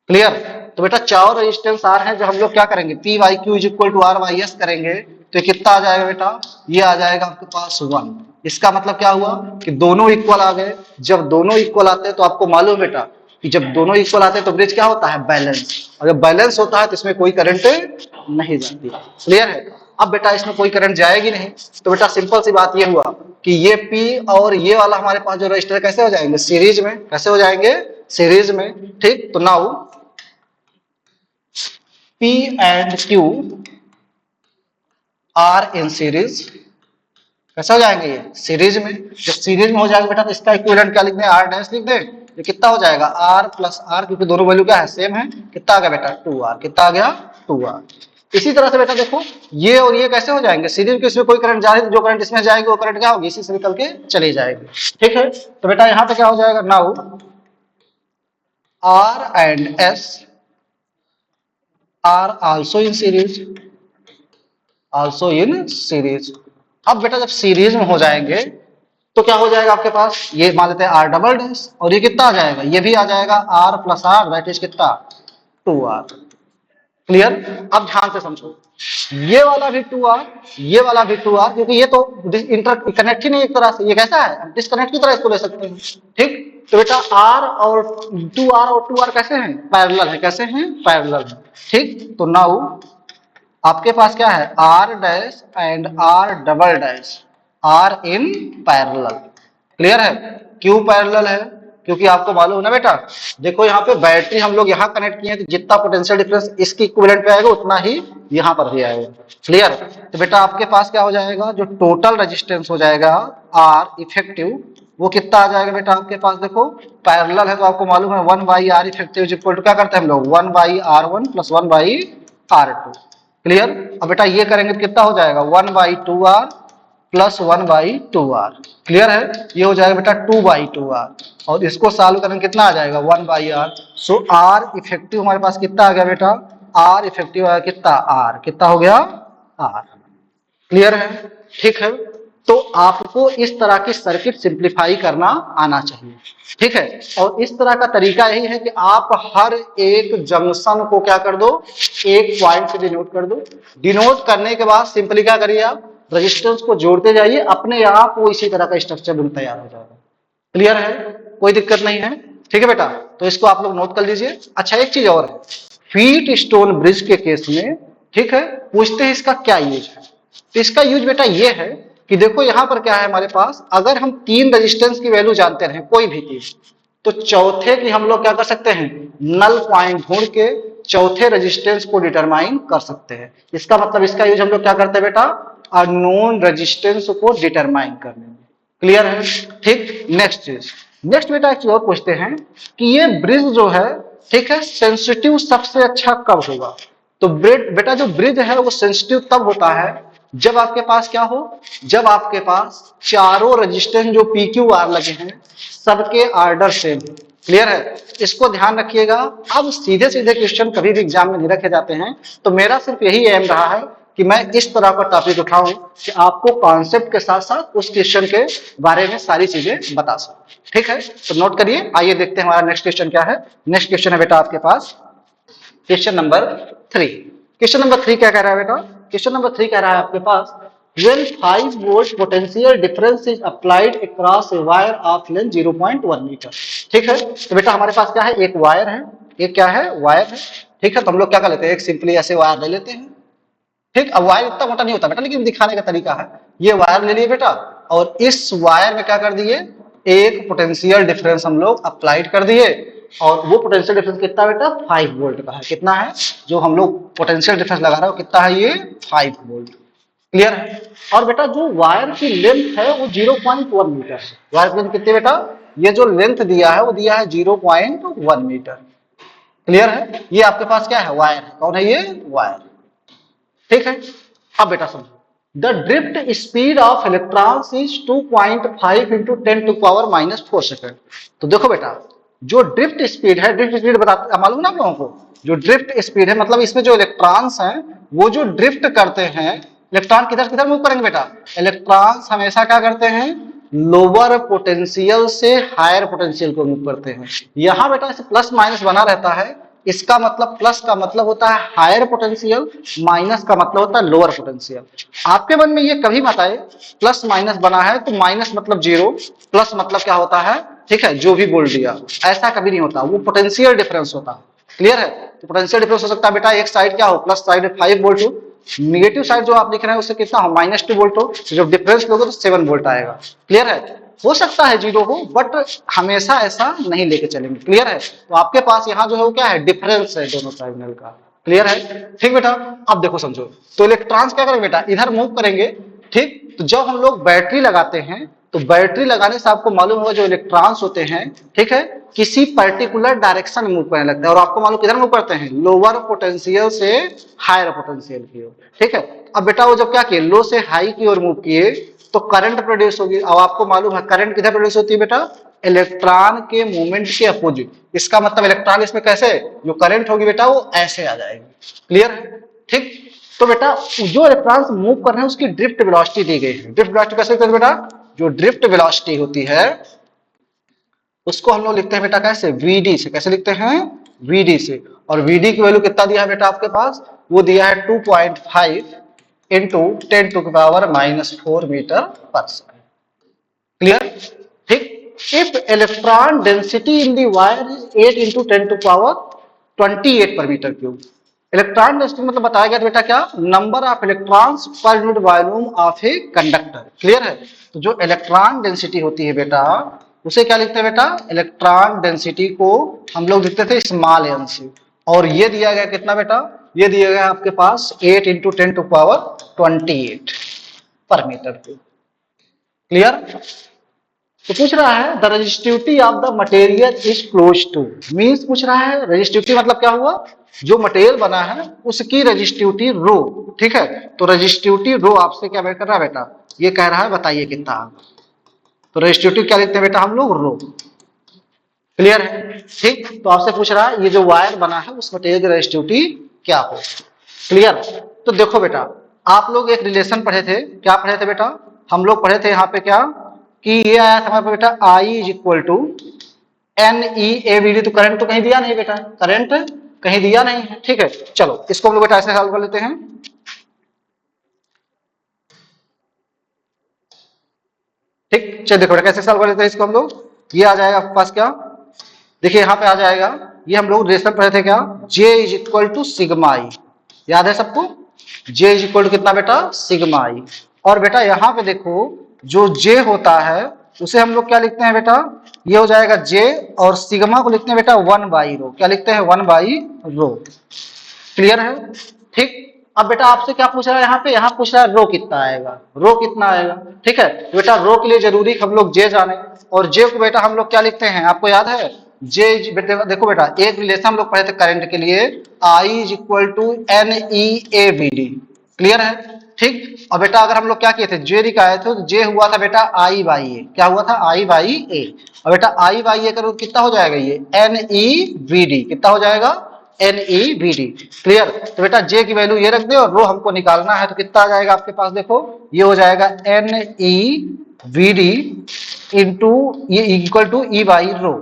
Speaker 1: क्लियर? तो बेटा चारों रेजिस्टेंस आर है, जो हम लोग क्या करेंगे? P by Q is equal to R by S करेंगे, तो कितना आ जाएगा बेटा? ये आ जाएगा आपके पास 1। इसका मतलब क्या हुआ कि दोनों इक्वल आ गए। जब दोनों इक्वल आते हैं तो आपको मालूम बेटा कि जब दोनों इक्वल आते हैं तो ब्रिज क्या होता है? बैलेंस। और जब बैलेंस होता है तो इसमें कोई करंट नहीं जाती। क्लियर है? अब बेटा इसमें कोई करंट जाएगी नहीं, तो बेटा सिंपल सी बात ये हुआ कि ये पी और ये वाला हमारे पास जो रजिस्टर कैसे हो जाएंगे? सीरीज में। कैसे हो जाएंगे? सीरीज में। ठीक, तो now P and Q are in series. कैसे हो जाएंगे? ये सीरीज में। जब सीरीज में हो जाएगा बेटा तो इसका इक्विवेलेंट क्या लिख दें? आर डैश लिख दें। ये कितना हो जाएगा? आर प्लस आर, क्योंकि दोनों वैल्यू क्या है? सेम है। कितना आ गया बेटा? 2R। कितना आ गया? 2R। इसी तरह से बेटा देखो ये और ये कैसे हो जाएंगे? सीरीज के इसमें कोई करंट जा रही है, जो करंट इसमें जाएगी वो करंट क्या होगी? इसी से निकल के चली जाएगी। ठीक है, तो बेटा यहाँ पे क्या हो जाएगा? Now R and S are also in series. Also in series. अब बेटा जब सीरीज में हो जाएंगे तो क्या हो जाएगा आपके पास? ये मान लेते हैं आर डबल डैश, और ये कितना आ जाएगा? ये भी आ जाएगा R plus R, that is कितना? 2R। क्लियर? अब ध्यान से समझो, ये वाला भी 2R, ये वाला भी 2R, क्योंकि ये तो इंटर कनेक्ट ही नहीं एक तरह से। ये कैसा है? डिस्कनेक्ट की तरह इसको ले सकते हैं। ठीक, तो बेटा R और 2R कैसे हैं? पैरेलल है। कैसे हैं? पैरेलल है। ठीक, तो नाउ आपके पास क्या है? R dash and R double dash are in parallel. Clear है? क्यों पैरेलल है? क्योंकि आपको मालूम है ना बेटा, देखो यहाँ पे बैटरी हम लोग यहाँ कनेक्ट किए हैं, तो जितना पोटेंशियल डिफरेंस इसकी इक्विवेलेंट पे आएगा उतना ही यहाँ पर भी आएगा। क्लियर? तो बेटा आपके पास क्या हो जाएगा? जो टोटल रेजिस्टेंस हो जाएगा आर इफेक्टिव, वो कितना आ जाएगा बेटा आपके पास? देखो पैरेलल है तो आपको मालूम है 1 by R effective equal to क्या करते हैं हम लोग? 1 by R1 plus 1 by R2। Clear? अब बेटा ये करेंगे तो कितना हो जाएगा? 1 by 2R plus 1 by 2R। Clear है? ये हो जाएगा बेटा 2 बाई 2R, और इसको सॉल्व करेंगे कितना आ जाएगा? 1 by R। So R effective हमारे पास कितना आ गया बेटा? R इफेक्टिव आ गया कितना? R। कितना हो गया? R। क्लियर है? ठीक है, तो आपको इस तरह की सर्किट सिंप्लीफाई करना आना चाहिए। ठीक है, और इस तरह का तरीका यही है कि आप हर एक जंक्शन को क्या कर दो? एक पॉइंट से डिनोट कर दो। डिनोट करने के बाद सिंपली क्या करिए? आप रेजिस्टेंस को जोड़ते जाइए, अपने आप वो इसी तरह का स्ट्रक्चर बन तैयार हो जाएगा। क्लियर है? कोई दिक्कत नहीं है। ठीक है बेटा, तो इसको आप लोग नोट कर लीजिए। अच्छा एक चीज और है, फीट स्टोन ब्रिज के केस में, ठीक है, पूछते हैं इसका क्या यूज है। तो इसका यूज बेटा ये है कि देखो यहां पर क्या है हमारे पास, अगर हम 3 रेजिस्टेंस की वैल्यू जानते रहे कोई भी चीज, तो चौथे की हम लोग क्या कर सकते हैं? नल पॉइंट ढूंढ के चौथे रेजिस्टेंस को डिटरमाइन कर सकते हैं। इसका मतलब इसका यूज हम लोग क्या करते हैं बेटा? अननोन रेजिस्टेंस को डिटरमाइन करने में। क्लियर है? ठीक, नेक्स्ट चीज, नेक्स्ट बेटा एक चीज और पूछते हैं कि ये ब्रिज जो है, ठीक है, सेंसिटिव सबसे अच्छा कब होगा? तो बेटा जो ब्रिज है वो सेंसिटिव तब होता है जब आपके पास क्या हो? जब आपके पास चारों रेजिस्टेंस जो PQR लगे हैं सबके ऑर्डर सेम। क्लियर है? इसको ध्यान रखिएगा। अब सीधे सीधे क्वेश्चन कभी भी एग्जाम में नहीं रखे जाते हैं, तो मेरा सिर्फ यही एम रहा है कि मैं इस तरह का टॉपिक उठाऊं कि आपको कॉन्सेप्ट के साथ साथ उस क्वेश्चन के बारे में सारी चीजें बता सकूं। ठीक है, तो नोट करिए। आइए देखते हैं हमारा नेक्स्ट क्वेश्चन क्या है। नेक्स्ट क्वेश्चन है बेटा आपके पास क्वेश्चन नंबर 3। क्वेश्चन नंबर 3 क्या कह रहा है बेटा? क्वेश्चन नंबर 3 कह रहा है आपके पास, when 5 volt potential difference is applied across a wire of length 0.1 metre. ठीक है, तो बेटा हमारे पास क्या है? एक वायर है, एक क्या है? वायर है। ठीक है, तो हम लोग क्या कर लेते हैं? एक सिंपली ऐसे वायर ले लेते हैं। ठीक, अब वायर इतना मोटा नहीं होता बेटा, लेकिन दिखाने का तरीका है। ये वायर ले लिए बेटा, और इस वायर में क्या कर दिए, एक पोटेंशियल डिफरेंस हम लोग अप्लाइड कर दिए, और वो पोटेंशियल डिफरेंस कितना बेटा, 5 वोल्ट का है। कितना है जो हम लोग पोटेंशियल डिफरेंस लगा रहे हो, कितना है ये, 5 वोल्ट। क्लियर है। और बेटा जो वायर की लेंथ है वो 0.1 मीटर है। वायर की लेंथ कितनी बेटा, ये जो लेंथ दिया है वो दिया है 0.1 मीटर। क्लियर है। ये आपके पास क्या है, वायर है। कौन है ये, वायर। ठीक है। अब बेटा समझो, the drift speed of electrons is 2.5 into 10 to power -4 second. तो देखो बेटा, जो ड्रिफ्ट स्पीड है, ड्रिफ्ट स्पीड बता मालूम ना आप लोगों को, जो ड्रिफ्ट स्पीड है मतलब इसमें जो इलेक्ट्रॉन्स हैं वो जो ड्रिफ्ट करते हैं, इलेक्ट्रॉन किधर किधर मूव करेंगे बेटा, इलेक्ट्रॉन्स हमेशा क्या करते हैं, लोअर पोटेंशियल से हायर पोटेंशियल को मूव करते हैं। यहां बेटा ऐसे प्लस माइनस बना रहता है, इसका मतलब प्लस का मतलब होता है हायर पोटेंशियल, माइनस का मतलब होता है लोअर पोटेंशियल। आपके मन में ये कभी मत आए प्लस माइनस बना है तो माइनस मतलब जीरो, प्लस मतलब क्या होता है, ठीक है, जो भी बोल दिया, ऐसा कभी नहीं होता, वो पोटेंशियल डिफरेंस होता है। क्लियर है। तो पोटेंशियल डिफरेंस हो सकता है बेटा, एक साइड क्या हो, प्लस साइड 5 वोल्ट हो, निगेटिव साइड जो आप लिख रहे हैं उससे कितना हो, -2 वोल्ट हो, जब डिफरेंस लोगे तो 7 वोल्ट आएगा। क्लियर है। हो सकता है जीरो हो, बट हमेशा ऐसा नहीं लेके चलेंगे। क्लियर है। तो आपके पास यहाँ जो है वो क्या है, डिफरेंस है दोनों टर्मिनल का। क्लियर है। ठीक बेटा। अब देखो समझो, तो इलेक्ट्रॉन्स क्या करेंगे बेटा, इधर मूव करेंगे। ठीक, तो जब हम लोग बैटरी लगाते हैं तो बैटरी लगाने से आपको मालूम होगा जो इलेक्ट्रॉन्स होते हैं, ठीक है, किसी पर्टिकुलर डायरेक्शन में मूव करने लगते हैं, और आपको मालूम किधर मूव करते हैं, लोअर पोटेंशियल से हायर पोटेंशियल की ओर। ठीक है। अब बेटा वो जब क्या किए, लो से हाई की ओर मूव किए तो करंट प्रोड्यूस होगी। अब आपको मालूम है करंट किधर प्रोड्यूस होती है बेटा, इलेक्ट्रॉन के मूवमेंट के अपोजिट। इसका मतलब इलेक्ट्रॉन इसमें कैसे, जो करंट होगी बेटा वो ऐसे आ जाएगी। क्लियर है। ठीक। तो बेटा जो इलेक्ट्रॉन्स मूव कर रहे हैं उसकी ड्रिफ्ट वेलोसिटी दी गई है। ड्रिफ्ट वेलोसिटी कैसे लिखते हैं बेटा, जो ड्रिफ्ट वेलोसिटी होती है उसको हम लोग लिखते हैं बेटा कैसे, वीडी से। कैसे लिखते हैं, वीडी से। और वीडी की वैल्यू कितना दिया है बेटा आपके पास, वो दिया है 2.5 into 10 to power -4 metre per second. Clear. ठीक। If electron density in the wire is 8 into 10 to power 28 per metre cube. Electron density मतलब बताया गया बेटा क्या, number of electrons per unit volume of a conductor. Clear है। तो जो electron density होती है बेटा उसे क्या लिखते हैं बेटा, इलेक्ट्रॉन डेंसिटी को हम लोग लिखते थे स्मॉल एन से, और ये दिया गया कितना बेटा, ये दिया गया आपके पास 8 into 10 to power 28 per metre cube. Clear. तो पूछ रहा है the resistivity of the material is close to, means पूछ रहा है रेजिस्टिविटी मतलब क्या हुआ, जो मटेरियल बना है उसकी रेजिस्टिविटी रो। ठीक है। तो रेजिस्टिविटी रो आपसे क्या कर रहा है बेटा, ये कह रहा है बताइए कितना। तो रेजिस्टिविटी क्या लिखते हैं बेटा हम लोग, रो। क्लियर है। ठीक। तो आपसे पूछ रहा है ये जो वायर बना है उस मटेरियल की रेजिस्टिविटी क्या हो। क्लियर। तो देखो बेटा आप लोग एक रिलेशन पढ़े थे, क्या पढ़े थे बेटा, हम लोग पढ़े थे यहाँ पे क्या, कि ये आया था हमारे पे बेटा I is equal to NEAVD। तो करंट तो कहीं दिया नहीं बेटा, करंट कहीं दिया नहीं है। ठीक है। चलो इसको हम लोग बेटा ऐसे सॉल्व कर लेते हैं। ठीक। चलो देखो बेटा कैसे सॉल्व कर लेते हैं इसको हम लोग। ये आ जाएगा आपके पास क्या, देखिए यहाँ पे आ जाएगा, ये हम लोग रिलेशन पढ़े थे क्या, J is equal to sigma I। याद है सबको, J इज इक्वल टू कितना बेटा, सिग्मा I। और बेटा यहाँ पे देखो जो J होता है उसे हम लोग क्या लिखते हैं बेटा, ये हो जाएगा J, और सिग्मा को लिखते हैं बेटा 1/रो। क्या लिखते हैं, 1/रो। क्लियर है। ठीक। अब बेटा आपसे क्या पूछ रहा है यहाँ पे, यहाँ पूछ रहा है रो कितना आएगा, रो कितना आएगा। ठीक है। तो बेटा रो के लिए जरूरी हम लोग J जाने, और J को बेटा हम लोग क्या लिखते हैं आपको याद है, J देखो बेटा एक रिलेशन हम लोग पढ़े थे करंट के लिए, I is equal to NEAVD। Clear है। ठीक। और बेटा अगर हम लोग क्या किए थे, J निकाले थे तो J हुआ था बेटा I/A। क्या हुआ था, I/A। और बेटा I/A करो कितना हो जाएगा, ये NEVD। कितना हो जाएगा, NEVD। क्लियर। तो बेटा J की वैल्यू ये रख दे, और रो हमको निकालना है तो कितना आ जाएगा आपके पास, देखो ये हो जाएगा NEVD इंटू ये इक्वल टू E/रो।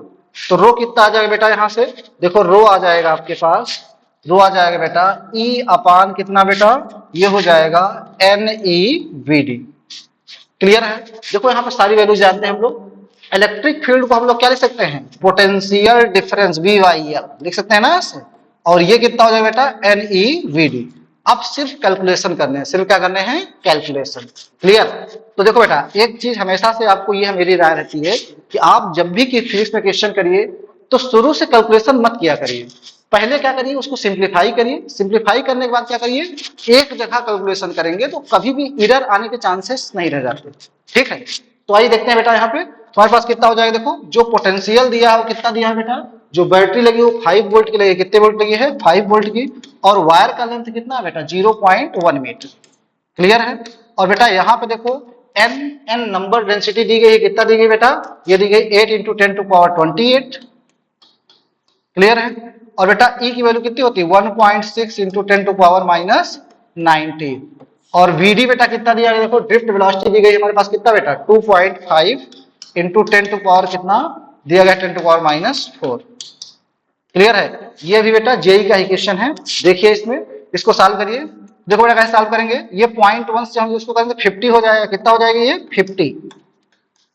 Speaker 1: तो रो कितना आ जाएगा बेटा, यहां से देखो रो आ जाएगा आपके पास, रो आ जाएगा बेटा E/, कितना बेटा, ये हो जाएगा NEVD। क्लियर है। देखो यहाँ पर सारी वैल्यू जानते हैं हम लोग। इलेक्ट्रिक फील्ड को हम लोग क्या लिख सकते हैं, पोटेंशियल डिफरेंस VYL लिख सकते हैं ना ऐसे, और ये कितना हो जाएगा बेटा NEVD। अब सिर्फ कैलकुलेशन करने हैं, सिर्फ क्या करने हैं, कैलकुलेशन। क्लियर। तो देखो बेटा, एक चीज हमेशा से आपको ये मेरी राय रहती है कि आप जब भी फिजिक्स में क्वेश्चन करिए तो शुरू से कैलकुलेशन मत किया करिए, पहले क्या करिए, उसको सिंप्लीफाई करिए, सिंप्लीफाई करने के बाद क्या करिए, एक जगह कैलकुलेशन करेंगे तो कभी भी एरर आने के चांसेस नहीं रह जाते। ठीक है। तो आइए देखते हैं बेटा, यहाँ पे तुम्हारे पास कितना हो जाएगा। देखो जो पोटेंशियल दिया है वो कितना दिया है बेटा, जो बैटरी लगी वो 5 वोल्ट की लगी, कितने वोल्ट लगी है, 5 वोल्ट की, और वायर का लेंथ कितना है बेटा, 0.1 मीटर। क्लियर है। और बेटा यहाँ पे देखो एन नंबर डेंसिटी दी गई है, कितना दी गई बेटा, ये दी गई 8 × 10⁻28। क्लियर है। और बेटा ई की वैल्यू कितनी होती है, 1.6 × 10⁻90। और वीडी बेटा कितना दिया गया, देखो ड्रिफ्ट वेलोसिटी दी गई हमारे पास कितना बेटा, 2.5 × 10 कितना दिया गया, 10⁻4। क्लियर है। ये भी बेटा जेई का इक्वेशन है। देखिए इसमें, इसको सॉल्व करिए। देखो बेटा कैसे सॉल्व करेंगे, ये 0.1 से हम इसको करेंगे 50 हो जाएगा, कितना हो जाएगा ये 50।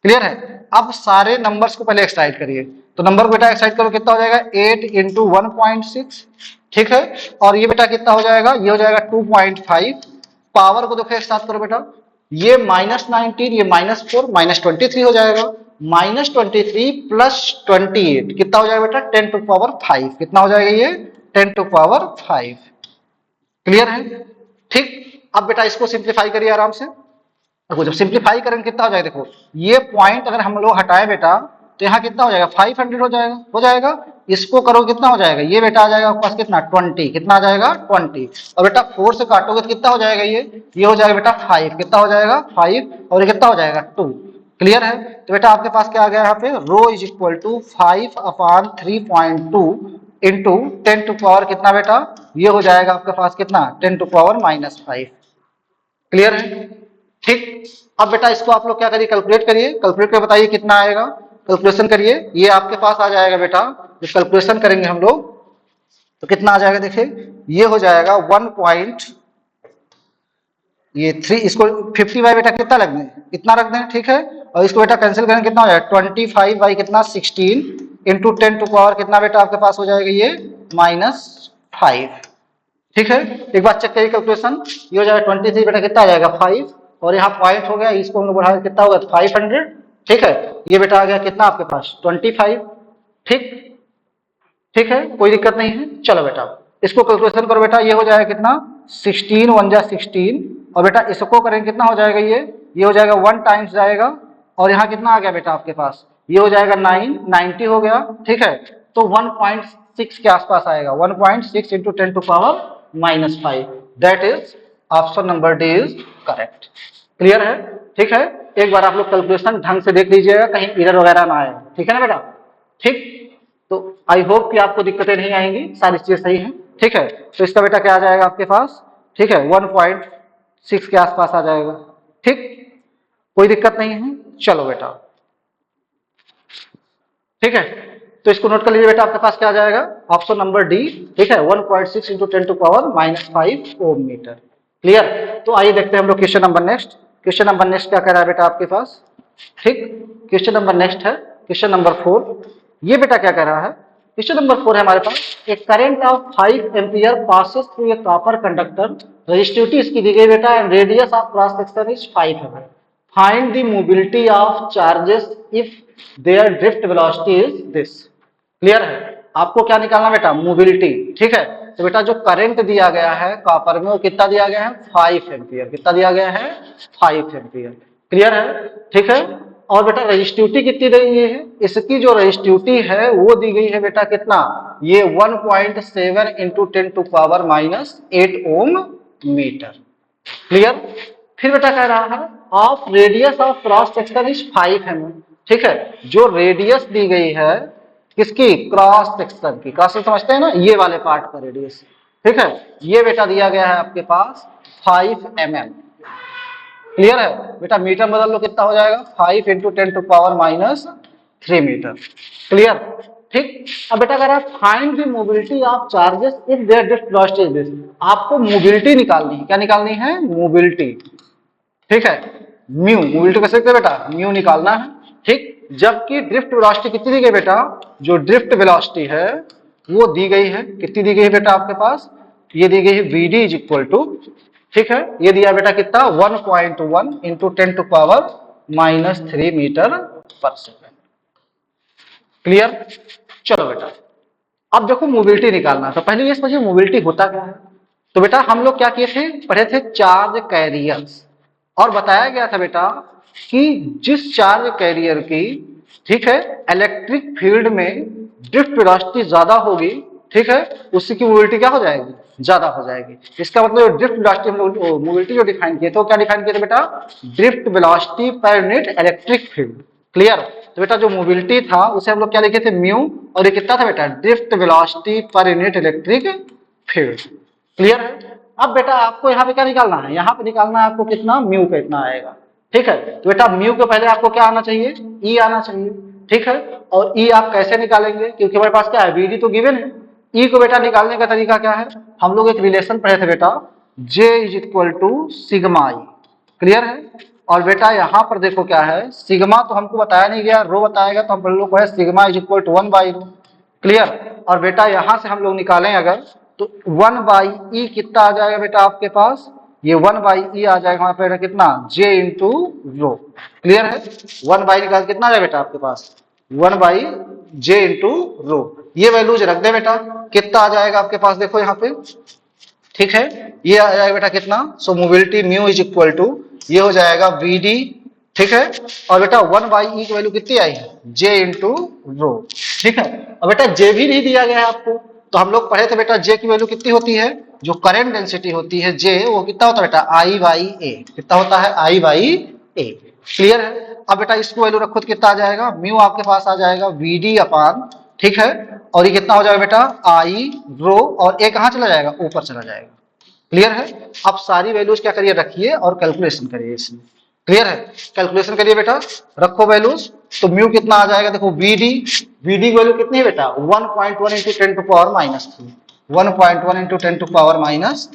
Speaker 1: क्लियर है। अब सारे नंबर्स को पहले एक्सट्राइट करिए, तो नंबर को बेटा एक्सट्राइट करो, कितना हो जाएगा 8 × 1.6। ठीक है। और ये बेटा कितना हो जाएगा, ये हो जाएगा 2.5। पावर को देखो एक साथ करो बेटा, ये -19, ये -4, -23 हो जाएगा, -23 + 28 कितना हो जाएगा बेटा, 10⁵ कितना हो जाएगा ये, 10⁵। क्लियर है। ठीक। अब बेटा इसको सिंप्लीफाई करिए आराम से। देखो जब सिंप्लीफाई करेंगे कितना हो जाएगा, देखो ये पॉइंट अगर हम लोग हटाए बेटा तो यहाँ कितना हो जाएगा, 500 हो जाएगा, हो जाएगा। इसको करो कितना हो जाएगा, ये बेटा आ जाएगा आपके पास कितना, 20, कितना आ जाएगा 20। और बेटा 4 से काटोगे तो कितना हो जाएगा, ये हो जाएगा बेटा 5, कितना हो जाएगा 5, और ये कितना हो जाएगा 2। क्लियर है। तो बेटा आपके पास क्या आ गया यहाँ पे, रो इज इक्वल टू 5/3.2 इंटू 10⁻, कितना बेटा, ये हो जाएगा आपके पास कितना, 10⁻⁻5। क्लियर है। ठीक। अब बेटा इसको आप लोग क्या करिए, कैलकुलेट करिए, कैलकुलेट कर बताइए कितना आएगा, कैलकुलेशन करिए। ये आपके पास आ जाएगा बेटा, जब कैलकुलेशन करेंगे हम लोग तो कितना आ जाएगा, देखिए ये हो जाएगा 3, इसको 50 बाई बेटा कितना रख दें, इतना रख दें। ठीक है। और इसको बेटा कैंसिल करेंगे कितना हो जाएगा, 25 बाई कितना 16 इंटू 10⁻, कितना बेटा आपके पास हो जाएगा ये -5। ठीक है। एक बार चेक करिए कैलकुलेशन, ये हो जाएगा 23 बेटा कितना आ जाएगा 5, और यहाँ पॉइंट हो गया, इसको हम लोग बढ़ा कितना होगा 500। ठीक है। ये बेटा आ गया कितना आपके पास 25। ठीक। ठीक है, कोई दिक्कत नहीं है। चलो बेटा इसको कैलकुलेशन करो बेटा, ये हो जाएगा कितना 16 1 जा 16, और बेटा इसको करेंगे कितना हो जाएगा, ये हो जाएगा 1 टाइम्स जाएगा, और यहाँ कितना आ गया बेटा आपके पास, ये हो जाएगा 90 हो गया। ठीक है। तो 1.6 के आसपास आएगा, 1.6 × 10⁻⁻5। That is option number D is correct. Clear है। ठीक है। एक बार आप लोग कैलकुलेशन ढंग से देख लीजिएगा, कहीं एरर वगैरह ना आए। ठीक है ना बेटा। ठीक। तो आई होप कि आपको दिक्कतें नहीं आएंगी, सारी चीजें सही हैं। ठीक है। तो इसका बेटा क्या आ जाएगा आपके पास, ठीक है 1.6 के आसपास आ जाएगा। ठीक, कोई दिक्कत नहीं है। चलो बेटा ठीक है, तो इसको नोट कर लीजिए बेटा, आपके पास क्या आ जाएगा, ऑप्शन नंबर डी। ठीक है, 1.6 × 10⁻⁻5 ओम मीटर। क्लियर। तो आइए देखते हैं हम लोग question number next. Question number next क्या कह रहा है बेटा आपके पास। ठीक, क्वेश्चन नंबर नेक्स्ट है क्वेश्चन नंबर 4। ये बेटा क्या कह रहा है, क्वेश्चन नंबर 4 है हमारे पास, एक current of 5 ampere passes through a copper conductor, resistivity इसकी दी गई बेटा, and radius of cross section is 5 mm. Find the mobility of charges if their drift velocity is this. Clear है। आपको क्या निकालना बेटा, मोबिलिटी। ठीक है। तो बेटा जो करंट दिया गया है कॉपर में वो कितना दिया गया है, 5 एम्पियर। कितना दिया गया है, 5 एम्पियर। क्लियर है। ठीक है। और बेटा रजिस्टिविटी कितनी दी गई है, इसकी जो रजिस्टिविटी है वो दी गई है बेटा कितना, ये 1.7 × 10⁻⁻8 ओम मीटर। क्लियर। फिर बेटा कह रहा है of radius of cross section is 5 mm। ठीक है, जो रेडियस दी गई है किसकी, क्रॉस सेक्शन की। क्रॉस सेक्शन समझते हैं ना, ये वाले पार्ट का रेडियस। ठीक है, ये बेटा दिया गया है आपके पास 5 mm। क्लियर है बेटा, मीटर बदल लो कितना हो जाएगा, 5 × 10⁻³ मीटर। क्लियर। ठीक। अब बेटा कह रहा है find the mobility of charges if their drift velocity is this. आपको मोबिलिटी निकालनी है, क्या निकालनी है, मोबिलिटी। ठीक है, म्यू, मोबिलिटी कैसे लिखते हैं बेटा, म्यू निकालना है। ठीक, जबकि ड्रिफ्ट वेलोसिटी कितनी दी गई बेटा, जो ड्रिफ्ट वेलोसिटी है वो दी गई है, कितनी दी गई है बेटा आपके पास, ये दी गई है VD इज इक्वल टू, ठीक है, ये दिया बेटा कितना 1.1 into 10⁻³ metre per second. Clear? चलो बेटा अब देखो मोबिलिटी निकालना है, तो पहले ये समझिए मोबिलिटी होता क्या है। तो बेटा हम लोग क्या किए थे, पढ़े थे चार्ज कैरियर्स, और बताया गया था बेटा कि जिस चार्ज कैरियर की, ठीक है, इलेक्ट्रिक फील्ड में ड्रिफ्ट वेलोसिटी ज्यादा होगी, ठीक है, उसी की मोबिलिटी क्या हो जाएगी, ज्यादा हो जाएगी। इसका मतलब ड्रिफ्ट वेलोसिटी हम लोग मोबिलिटी जो डिफाइन किए तो क्या डिफाइन किए थे बेटा, drift velocity per unit electric field. Clear? तो बेटा जो मोबिलिटी था उसे हम लोग क्या लिखे थे, म्यू, और ये कितना था बेटा, drift velocity per unit electric field. Clear है? अब बेटा आपको यहाँ पे क्या निकालना है, यहाँ पे निकालना है आपको कितना, म्यू का इतना आएगा। ठीक है, तो बेटा म्यू के पहले आपको क्या आना चाहिए, ई आना चाहिए। ठीक है, और ई आप कैसे निकालेंगे, क्योंकि हमारे पास क्या है, वीडी तो गिवन है। ई को बेटा निकालने का तरीका क्या है, हम लोग एक रिलेशन पढ़े थे बेटा, J is equal to sigma E. Clear है? और बेटा यहाँ पर देखो क्या है, सिग्मा तो हमको बताया नहीं गया, रो बताएगा तो हम लोग को है सिग्मा इज इक्वल टू 1/रो। क्लियर? और बेटा यहाँ से हम लोग निकालें अगर, तो 1/e कितना आ जाएगा बेटा आपके पास, ये 1/e आ जाएगा वहां पे कितना, j इंटू रो। क्लियर है? 1/e निकाल कितना आ जाएगा बेटा आपके पास, 1/j इंटू रो। ये वैल्यूज रख दे बेटा, कितना आ जाएगा आपके पास, देखो यहाँ पे, ठीक है, ये आ जाएगा बेटा कितना, so mobility mu is equal to, ये हो जाएगा VD, ठीक है, और बेटा 1/e की वैल्यू कितनी आई है, j इंटू रो। ठीक है, और बेटा j भी नहीं दिया गया है आपको, तो हम लोग पढ़े थे बेटा j की वैल्यू कितनी होती है, जो करंट डेंसिटी होती है j, वो कितना होता है बेटा, I/A। कितना होता है, I/A। क्लियर है? अब बेटा इसको वैल्यू रखो तो कितना आ जाएगा, म्यू आपके पास आ जाएगा VD अपान, ठीक है, और ये कितना हो जाएगा बेटा, I रो, और ए कहां चला जाएगा, ऊपर चला जाएगा। क्लियर है? अब सारी वैल्यूज क्या करिए, रखिए और कैलकुलेशन करिए इसमें। क्लियर है? कैलकुलेशन करिए बेटा, रखो वैल्यूज, तो म्यू कितना आ जाएगा, देखो VD, VD की वैल्यू कितनी है बेटा, 1.1 इंटू 10⁻³ 1.1 इंटू 10⁻³।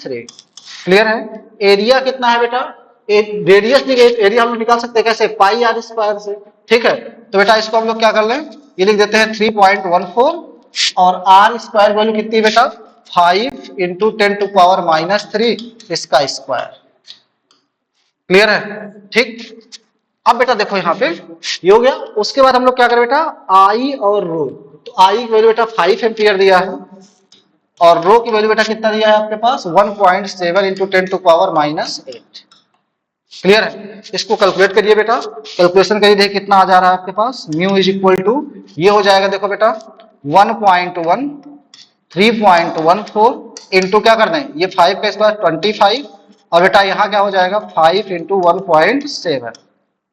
Speaker 1: क्लियर है? एरिया कितना है बेटा, रेडियस एरिया हम लोग निकाल सकते हैं कैसे, पाई आर स्क्वायर से। ठीक है, तो बेटा इसको हम लोग क्या कर लें, ये लिख देते हैं 3.14, और आर स्क्वायर वैल्यू कितनी है बेटा, 5 इंटू 10⁻³ इसका स्क्वायर। क्लियर है? ठीक, अब बेटा देखो यहाँ पे ये हो गया। उसके बाद हम लोग क्या करें बेटा, आई और रो, तो आई की वैल्यू बेटा 5 एम्पियर दिया है, और रो की वैल्यू बेटा कितना दिया है आपके पास, 1.7 इंटू 10⁻8। क्लियर है? इसको कैलकुलेट करिए बेटा, कैलकुलेशन करिए, देखिए कितना आ जा रहा है आपके पास, म्यू इज इक्वल टू, ये हो जाएगा देखो बेटा 1.1 3.14 इंटू क्या करना है, ये 5 का स्क्वायर 25, और बेटा यहाँ क्या हो जाएगा 5 इंटू 1.7।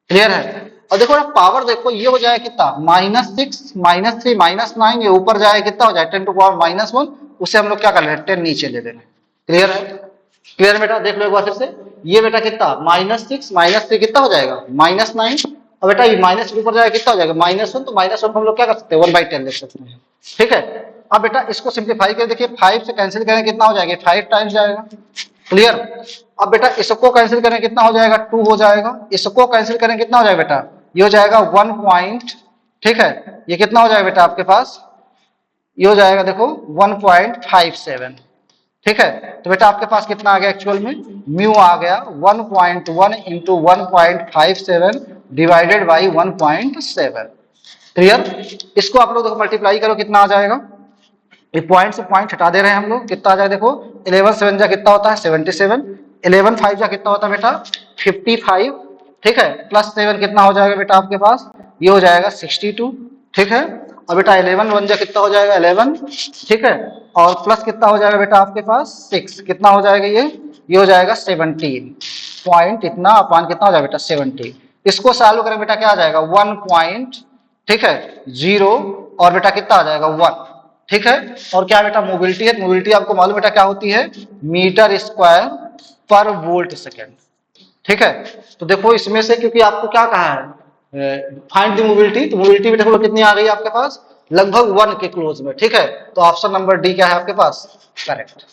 Speaker 1: क्लियर है? और देखो ना पावर देखो, ये हो जाएगा कितना, -6 -3 -9, ये ऊपर जाएगा कितना हो जाएगा 10⁻1, उसे हम लोग क्या कर रहे हैं 10 नीचे ले लेना। क्लियर है? क्लियर बेटा, देख लो एक बार फिर से, ये बेटा कितना -6 -3 कितना हो जाएगा -9, और बेटा ये माइनस ऊपर जाएगा कितना हो जाएगा -1, तो -1 को हम लोग क्या कर सकते हैं 1/10 लिख सकते हैं। ठीक है, अब बेटा इसको सिंप्लीफाई कर देखिए, 5 से कैंसिल करें कितना हो जाएगा, 5 टाइम्स जाएगा। क्लियर? अब बेटा इसको कैंसिल करें कितना हो जाएगा, 2 हो जाएगा, इसको कैंसिल करें कितना हो जाएगा बेटा, ये हो जाएगा 1 पॉइंट, ठीक है, ये कितना हो जाएगा बेटा आपके पास, ये हो जाएगा देखो 1.57। ठीक है, तो बेटा आपके पास कितना आ गया एक्चुअल में, म्यू आ गया 1.1 इंटू 1.57 डिवाइडेड बाई 1.7। क्लियर? इसको आप लोग देखो मल्टीप्लाई करो कितना आ जाएगा, ये पॉइंट से पॉइंट हटा दे रहे हैं हम लोग, कितना आ जाएगा देखो, 11 7 जा कितना होता है 77, 11 5 जा कितना होता है बेटा 55। ठीक है, प्लस 7 कितना हो जाएगा बेटा आपके पास, ये हो जाएगा 62। ठीक है, और बेटा 11 1 जा कितना हो जाएगा 11। ठीक है, और प्लस कितना हो जाएगा बेटा आपके पास 6, कितना हो जाएगा ये हो जाएगा 17 पॉइंट इतना अपान कितना हो जाएगा बेटा 17। इसको सॉल्व करें बेटा क्या आ जाएगा 1 पॉइंट, ठीक है 0, और बेटा कितना आ जाएगा 1। ठीक है, और क्या बेटा मोबिलिटी है, मोबिलिटी आपको मालूम बेटा क्या होती है, मीटर स्क्वायर पर वोल्ट सेकेंड। ठीक है, तो देखो इसमें से क्योंकि आपको क्या कहा है फाइंड द मोबिलिटी, तो मोबिलिटी भी देखो कितनी आ गई आपके पास, लगभग 1 के क्लोज में। ठीक है, तो ऑप्शन नंबर डी क्या है आपके पास, करेक्ट।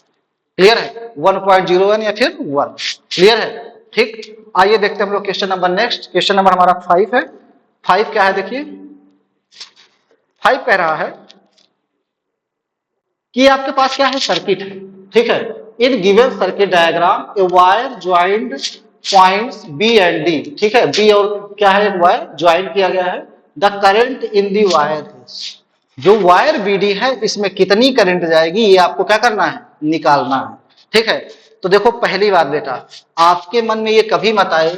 Speaker 1: क्लियर है? 1.01 या फिर 1। क्लियर है? ठीक, आइए देखते हैं हम लोग question number next, question number हमारा 5 है। 5 क्या है देखिए, 5 कह रहा है कि आपके पास क्या है, सर्किट है। ठीक है, in given circuit diagram A wire joint points B and D, ठीक है, बी और क्या है, एक वायर ज्वाइंट किया गया है। The current in the wire, जो वायर बीडी है इसमें कितनी करंट जाएगी ये आपको क्या करना है, निकालना है, ठीक है। तो देखो पहली बात बेटा, आपके मन में ये कभी मत आए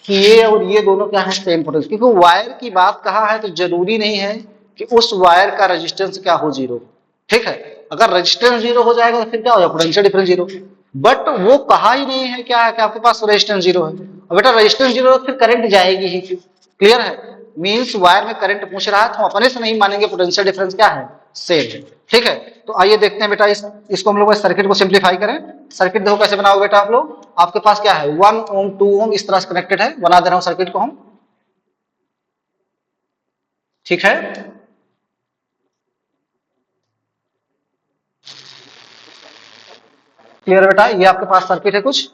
Speaker 1: कि ये और ये दोनों क्या है, सेम पोटेंशियल, क्योंकि वायर की बात कहा है तो जरूरी नहीं है कि उस वायर का रेजिस्टेंस क्या हो, जीरो, ठीक है। अगर रेजिस्टेंस जीरो हो जाएगा तो फिर क्या हो जाएगा, पोटेंशियल डिफरेंस जीरो। बट वो कहा ही नहीं है क्या है कि आपके पास रेजिस्टेंस जीरो है, और बेटा रेजिस्टेंस जीरो फिर करंट जाएगी ही, क्लियर है। मींस वायर में करंट पूछ रहा है तो हम अपने से नहीं मानेंगे, पोटेंशियल डिफरेंस क्या है, सेम है, ठीक है। तो आइए देखते हैं बेटा, इसको हम लोग सर्किट को सिंप्लीफाई करें। सर्किट देखो कैसे बनाओगे बेटा आप लोग, आपके पास क्या है 1 ओम 2 ओम इस तरह से कनेक्टेड है, बना दे रहा हूं सर्किट को हम, ठीक है। क्लियर बेटा, ये आपके पास सर्किट है कुछ,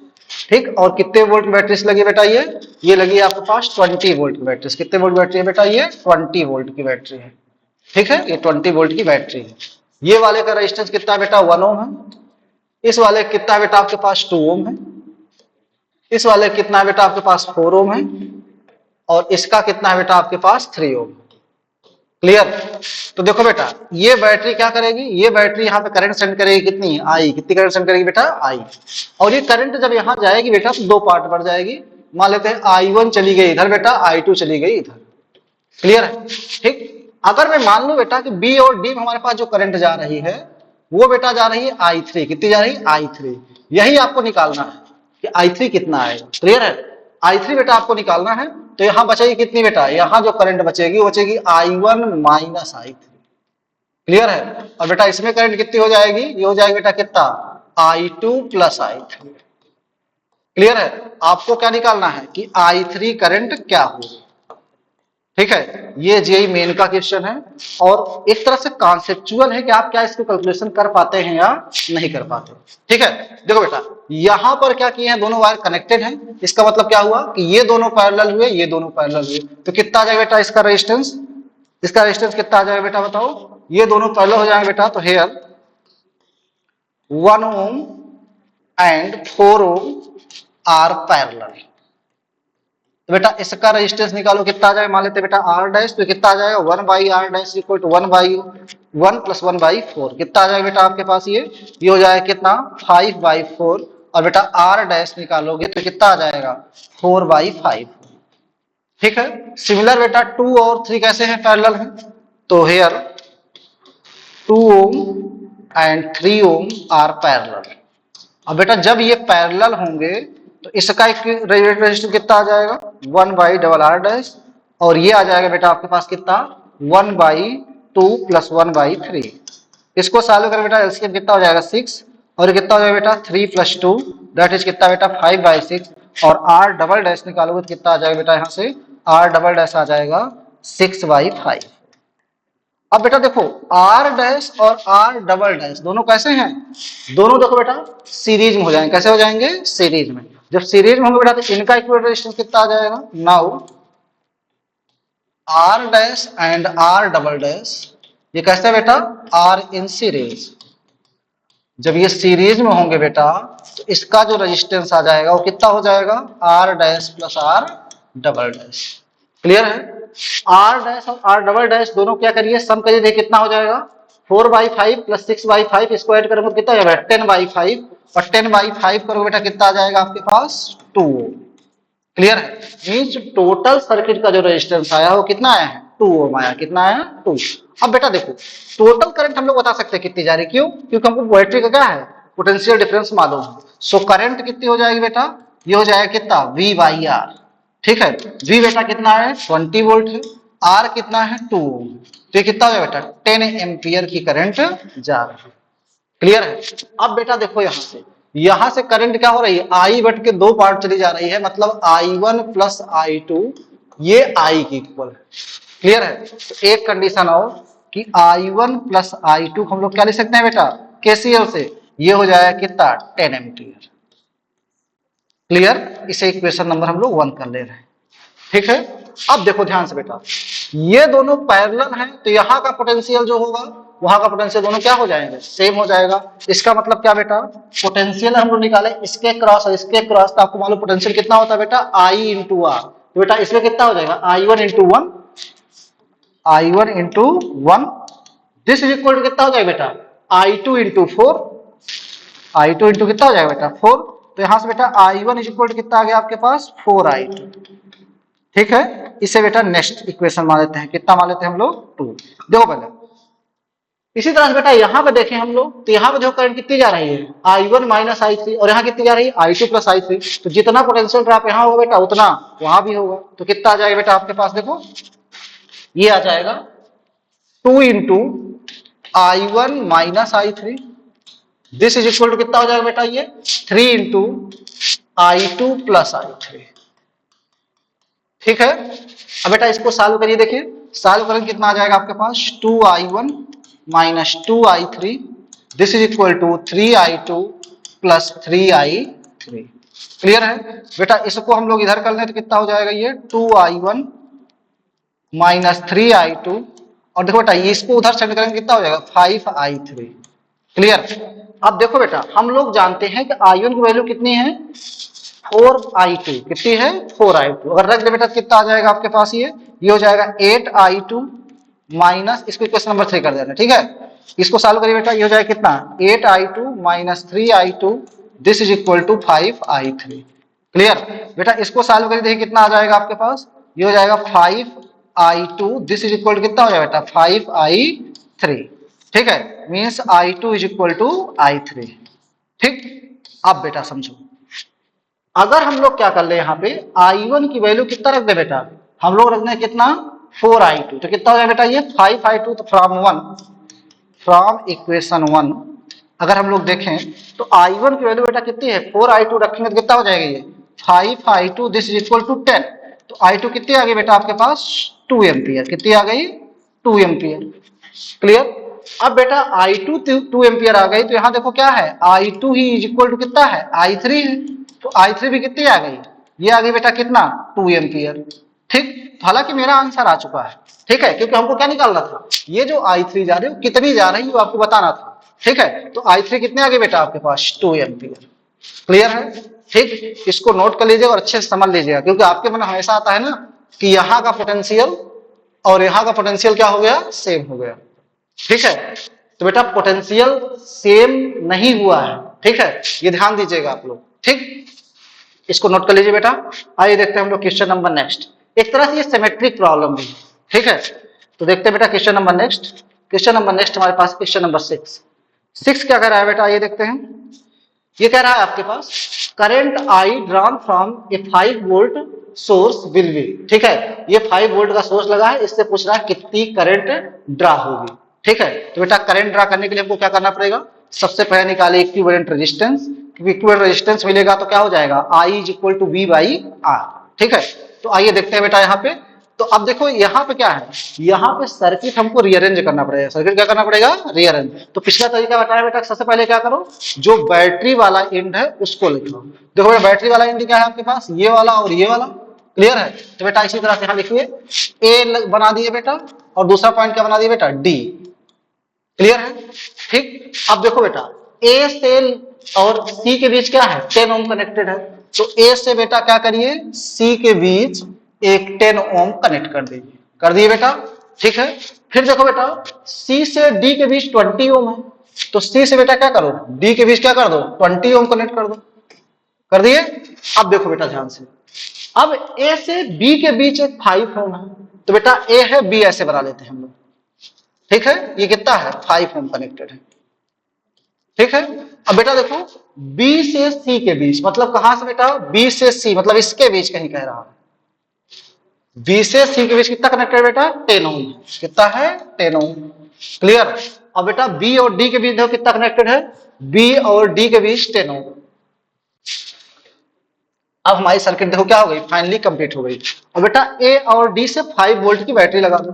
Speaker 1: ठीक। और कितने वोल्ट की बैटरी लगी बेटा, ये लगी है आपके पास 20 वोल्ट की बैटरी। कितने वोल्ट बैटरी है बेटा, ये 20 वोल्ट की बैटरी है, ठीक है, ये 20 वोल्ट की बैटरी है। ये वाले का रेजिस्टेंस कितना है बेटा, 1 ओम है। इस वाले कितना है बेटा आपके पास, 2 ओम है। इस वाले कितना है बेटा आपके पास, 4 ओम है। और इसका कितना है बेटा आपके पास, 3 ओम। क्लियर। तो देखो बेटा, ये बैटरी क्या करेगी, ये बैटरी यहाँ पे करंट सेंड करेगी, कितनी आई, कितनी करंट सेंड करेगी बेटा, आई। और ये करंट जब यहाँ जाएगी बेटा तो दो पार्ट बढ़ जाएगी। मान लेते हैं I1 चली गई इधर बेटा, I2 चली गई इधर, क्लियर है, ठीक। अगर मैं मान लू बेटा कि बी और डी में हमारे पास जो करंट जा रही है वो बेटा जा रही है I3, कितनी जा रही है, I3। यही आपको निकालना है कि I3 कितना आएगा, क्लियर है। I3 बेटा आपको निकालना है, तो यहां बचेगी कितनी बेटा, यहां जो करंट बचेगी वो बचेगी I1 माइनस I3, क्लियर है। और बेटा इसमें करंट कितनी हो जाएगी, ये हो जाएगी बेटा कितना, I2 प्लस I3, क्लियर है। आपको क्या निकालना है कि I3 करंट क्या होगी, ठीक है। ये जेई मेन का क्वेश्चन है, और एक तरह से कॉन्सेप्चुअल है कि आप क्या इसको कैलकुलेशन कर पाते हैं या नहीं कर पाते, ठीक है। देखो बेटा, यहां पर क्या किए हैं, दोनों वायर कनेक्टेड हैं, इसका मतलब क्या हुआ कि ये दोनों पैरेलल हुए, ये दोनों पैरेलल हुए, तो कितना आ जाएगा बेटा इसका रेजिस्टेंस, इसका रेजिस्टेंस कितना आ जाएगा बेटा बताओ, ये दोनों पैरेलल हो जाएंगे बेटा, तो here 1 ohm and 4 ohm are parallel. तो बेटा इसका रेजिस्टेंस निकालो, कितना आ जाएगा, मान लेते बेटा आर डैश, तो कितना आ जाएगा 1 by R dash equal to 1 plus 1 by 4, कितना आ जाएगा बेटा आपके पास, ये हो जाएगा कितना 5 बाई 4। और बेटा आर डैश निकालोगे तो कितना आ जाएगा 4 बाई 5, ठीक है। सिमिलर बेटा 2 और 3 कैसे हैं, पैरेलल हैं, तो here 2 ohm and 3 ohm are parallel. अब बेटा जब ये पैरेलल होंगे तो इसका एक रेजिस्टेंस कितना आ जाएगा 1 बाई डबल आर डैश, और ये आ जाएगा बेटा आपके पास कितना 1 बाई 2 प्लस 1 बाई 3। इसको सॉल्व कर बेटा एलसीएम कितना हो जाएगा 6, और कितना हो जाएगा बेटा 3 प्लस 2 दैट इज कितना बेटा 5 बाई 6, और आर डबल डैश निकालोगे तो कितना आ जाएगा बेटा, यहाँ से आर डबल डैश आ जाएगा 6 बाई 5। अब बेटा देखो आर डैश और आर डबल डैश दोनों कैसे हैं, दोनों देखो बेटा सीरीज में हो जाएंगे, कैसे हो जाएंगे, सीरीज में। जब सीरीज में होंगे बेटा तो इनका इक्विवेलेंट रेजिस्टेंस कितना आ जाएगा, now R dash and R double dash, ये कैसे बेटा, आर इन सीरीज। जब ये सीरीज में होंगे बेटा तो इसका जो रेजिस्टेंस आ जाएगा वो कितना हो जाएगा, R dash plus R double dash, clear है। आर डैश और आर डबल डैश दोनों क्या करिए, सम करिए, देखिए कितना हो जाएगा 4 बाई 5 प्लस 6 बाई 5, इसको ऐड करेंगे तो कितना हो जाएगा 10 बाई 5, और 10 बाई 5 करोगे बेटा कितना आ जाएगा आपके पास 2, क्लियर है। मींस टोटल सर्किट का जो रेजिस्टेंस आया वो कितना आया है 2 ओम आया, कितना आया 2। अब बेटा देखो टोटल करंट हम लोग बता सकते हैं कितनी जा रही, क्यों, क्योंकि हमको बैटरी का क्या है पोटेंशियल डिफरेंस मालूम है। सो करंट कितनी हो जाएगी बेटा, ये हो जाएगा कितना V बाई आर, ठीक है। V बेटा कितना है 20 वोल्ट है, R कितना है 2 ओम, तो ये कितना हो जाएगा बेटा 10 एम्पियर की करंट जा रही है, क्लियर है। अब बेटा देखो यहां से करंट क्या हो रही है, आई बट के दो पार्ट चली जा रही है, मतलब I1 प्लस I2 ये I की इक्वल है, क्लियर है। तो एक कंडीशन और कि I1 प्लस I2 हम लोग क्या लिख सकते हैं बेटा केसीएल से, ये हो जाएगा कितना 10 एम्पियर, क्लियर। इसे इक्वेशन नंबर हम लोग 1 कर ले रहे हैं, ठीक है। अब देखो ध्यान से बेटा, ये दोनों पैरेलल हैं तो यहाँ का पोटेंशियल जो होगा वहां का पोटेंशियल दोनों क्या हो जाएंगे, सेम हो जाएगा। इसका मतलब क्या बेटा, पोटेंशियल हम लोग निकाले इसके क्रॉस और इसके क्रॉस, तो आपको मालूम पोटेंशियल कितना होता है बेटा, आई इंटू आर। तो बेटा इसमें कितना हो जाएगा, I1 into one, I1 into one, this is equal to कितना हो जाएगा बेटा, I2 into four, I2 into कितना हो जाएगा बेटा 4। तो यहां से बेटा I1 इज इक्वल टू कितना आ गया आपके पास 4I2। ठीक है, इसे बेटा नेक्स्ट इक्वेशन मान लेते हैं, कितना मान लेते हैं हम लोग 2। देखो पहले इसी तरह से बेटा यहाँ पे देखें हम लोग, तो यहाँ पे जो करंट कितनी जा रही है, I1 माइनस I3, और यहाँ कितनी जा रही है I2 प्लस I3। तो जितना पोटेंशियल ड्रॉप यहाँ होगा बेटा उतना वहां भी होगा। तो कितना आ जाएगा बेटा आपके पास, देखो ये आ जाएगा 2 into I1 minus I3, this is equal to कितना हो जाएगा बेटा, ये 3 इंटू I2 प्लस I3। ठीक है, अब बेटा इसको सॉल्व करिए, देखिए सॉल्व करेंगे कितना आ जाएगा आपके पास, 2I1 minus 2I3, this is equal to 3I2 plus 3I3। Clear है बेटा, इसको हम लोग इधर कर लें तो कितना हो जाएगा, ये 2I1 माइनस 3I2, और देखो बेटा इसको उधर सेट करेंगे कितना हो जाएगा 5I3। क्लियर। अब देखो बेटा हम लोग जानते हैं कि I1 की वैल्यू कितनी है 4I2, कितनी है 4I2। अगर रख दे बेटा कितना आ जाएगा आपके पास, ये हो जाएगा 8I2 माइनस, इसको इक्वेशन नंबर 3 कर देना। ठीक है, इसको सॉल्व करिए बेटा, ये हो जाएगा कितना 8I2 minus 3I2, this is equal to 5I3। Clear बेटा, इसको सॉल्व करिए, देखिए कितना आ जाएगा आपके पास, ये हो जाएगा 5I2, this is equal to कितना हो जाएगा बेटा 5I3। ठीक है, means I2 is equal to I3। ठीक, अब बेटा समझो, अगर हम लोग क्या कर ले यहाँ पे I1 की वैल्यू कितना रख दे बेटा, हम लोग रख दें कितना 4I2, तो कितना हो जाएगा बेटा ये 5I2। तो फ्रॉम इक्वेशन 1 अगर हम लोग देखें तो I1 की वैल्यू बेटा कितनी है 4I2, रखेंगे तो कितना हो जाएगा ये 5I2, this is equal to 10। तो I2 कितनी आ गई बेटा आपके पास 2 एम्पियर, कितनी आ गई 2 एम्पियर। क्लियर। अब बेटा I2 2 एम्पियर आ गई, तो यहां देखो क्या है I2 he is equal to कितना है I3 है, तो I3 भी कितनी आ गई, ये आ गई बेटा कितना 2 एम्पियर। ठीक, हालांकि मेरा आंसर आ चुका है। ठीक है, क्योंकि हमको क्या निकालना था, ये जो I3 जा रही है कितनी जा रही है वो आपको बताना था। ठीक है, तो I3 कितने आ गए बेटा आपके पास 2 एम्पियर। क्लियर है। ठीक, इसको नोट कर लीजिएगा और अच्छे से समझ लीजिएगा, क्योंकि आपके मन हमेशा आता है ना कि यहाँ का पोटेंशियल और यहाँ का पोटेंशियल क्या हो गया, सेम हो गया। ठीक है, तो बेटा पोटेंशियल सेम नहीं हुआ है। ठीक है, ये ध्यान दीजिएगा आप लोग। ठीक, इसको नोट कर लीजिए बेटा। आइए देखते हैं हम लोग क्वेश्चन नंबर नेक्स्ट। एक तरह से ये सिमेट्रिक प्रॉब्लम भी। ठीक है, तो देखते हैं बेटा question number next. Question number next हमारे पास क्वेश्चन नंबर 6 क्या कह रहा है बेटा, ये देखते हैं। ये कह रहा है आपके पास current I drawn from a 5 volt source will be. ठीक है, ये 5 वोल्ट का सोर्स लगा है, इससे पूछ रहा है कितनी करंट ड्रा होगी। ठीक है, तो बेटा करंट ड्रा करने के लिए हमको क्या करना पड़ेगा, सबसे पहले निकाले इक्विवेलेंट रेजिस्टेंस। इक्विवेलेंट रेजिस्टेंस मिलेगा तो क्या हो जाएगा I is equal to V by R। ठीक है, तो आइए देखते हैं बेटा यहाँ पे। तो अब देखो यहाँ पे क्या है, यहाँ पे सर्किट हमको रीअरेंज करना पड़ेगा। सर्किट क्या करना पड़ेगा, रीअरेंज। तो पिछला तरीका बताया बेटा, सबसे पहले क्या करो, जो बैटरी वाला एंड है उसको लिखो। देखो बैटरी वाला एंड क्या है आपके पास, ये वाला और ये वाला। क्लियर है, तो बेटा इसी तरह से यहाँ लिखिए A बना दिए बेटा, और दूसरा पॉइंट क्या बना दिए बेटा D। क्लियर है। ठीक, अब देखो बेटा A से और C के बीच क्या है 10 ओम कनेक्टेड है, तो A से बेटा क्या करिए C के बीच एक 10 ओम कनेक्ट कर दीजिए। कर दिए बेटा। ठीक है, फिर देखो बेटा C से D के बीच 20 ओम है, तो C से बेटा क्या करो D के बीच क्या कर दो 20 ओम कनेक्ट कर दो। कर दिए। अब देखो बेटा ध्यान से, अब A से B के बीच एक 5 ओम है, तो बेटा A है B ऐसे बना लेते हैं हम लोग। ठीक है, ये कितना है 5 ओम कनेक्टेड है। ठीक है, अब बेटा देखो B से C के बीच, मतलब कहां से बेटा B से C, मतलब इसके बीच कहीं कह रहा है। B से C के बीच कितना कनेक्टेड बेटा 10 ओम, कितना है 10 ओम। क्लियर। अब बेटा B और D के बीच देखो कितना कनेक्टेड है, B और D के बीच 10 ओम। अब हमारी सर्किट देखो क्या हो गई, फाइनली कंप्लीट हो गई। अब बेटा A और D से 5 वोल्ट की बैटरी लगा दो।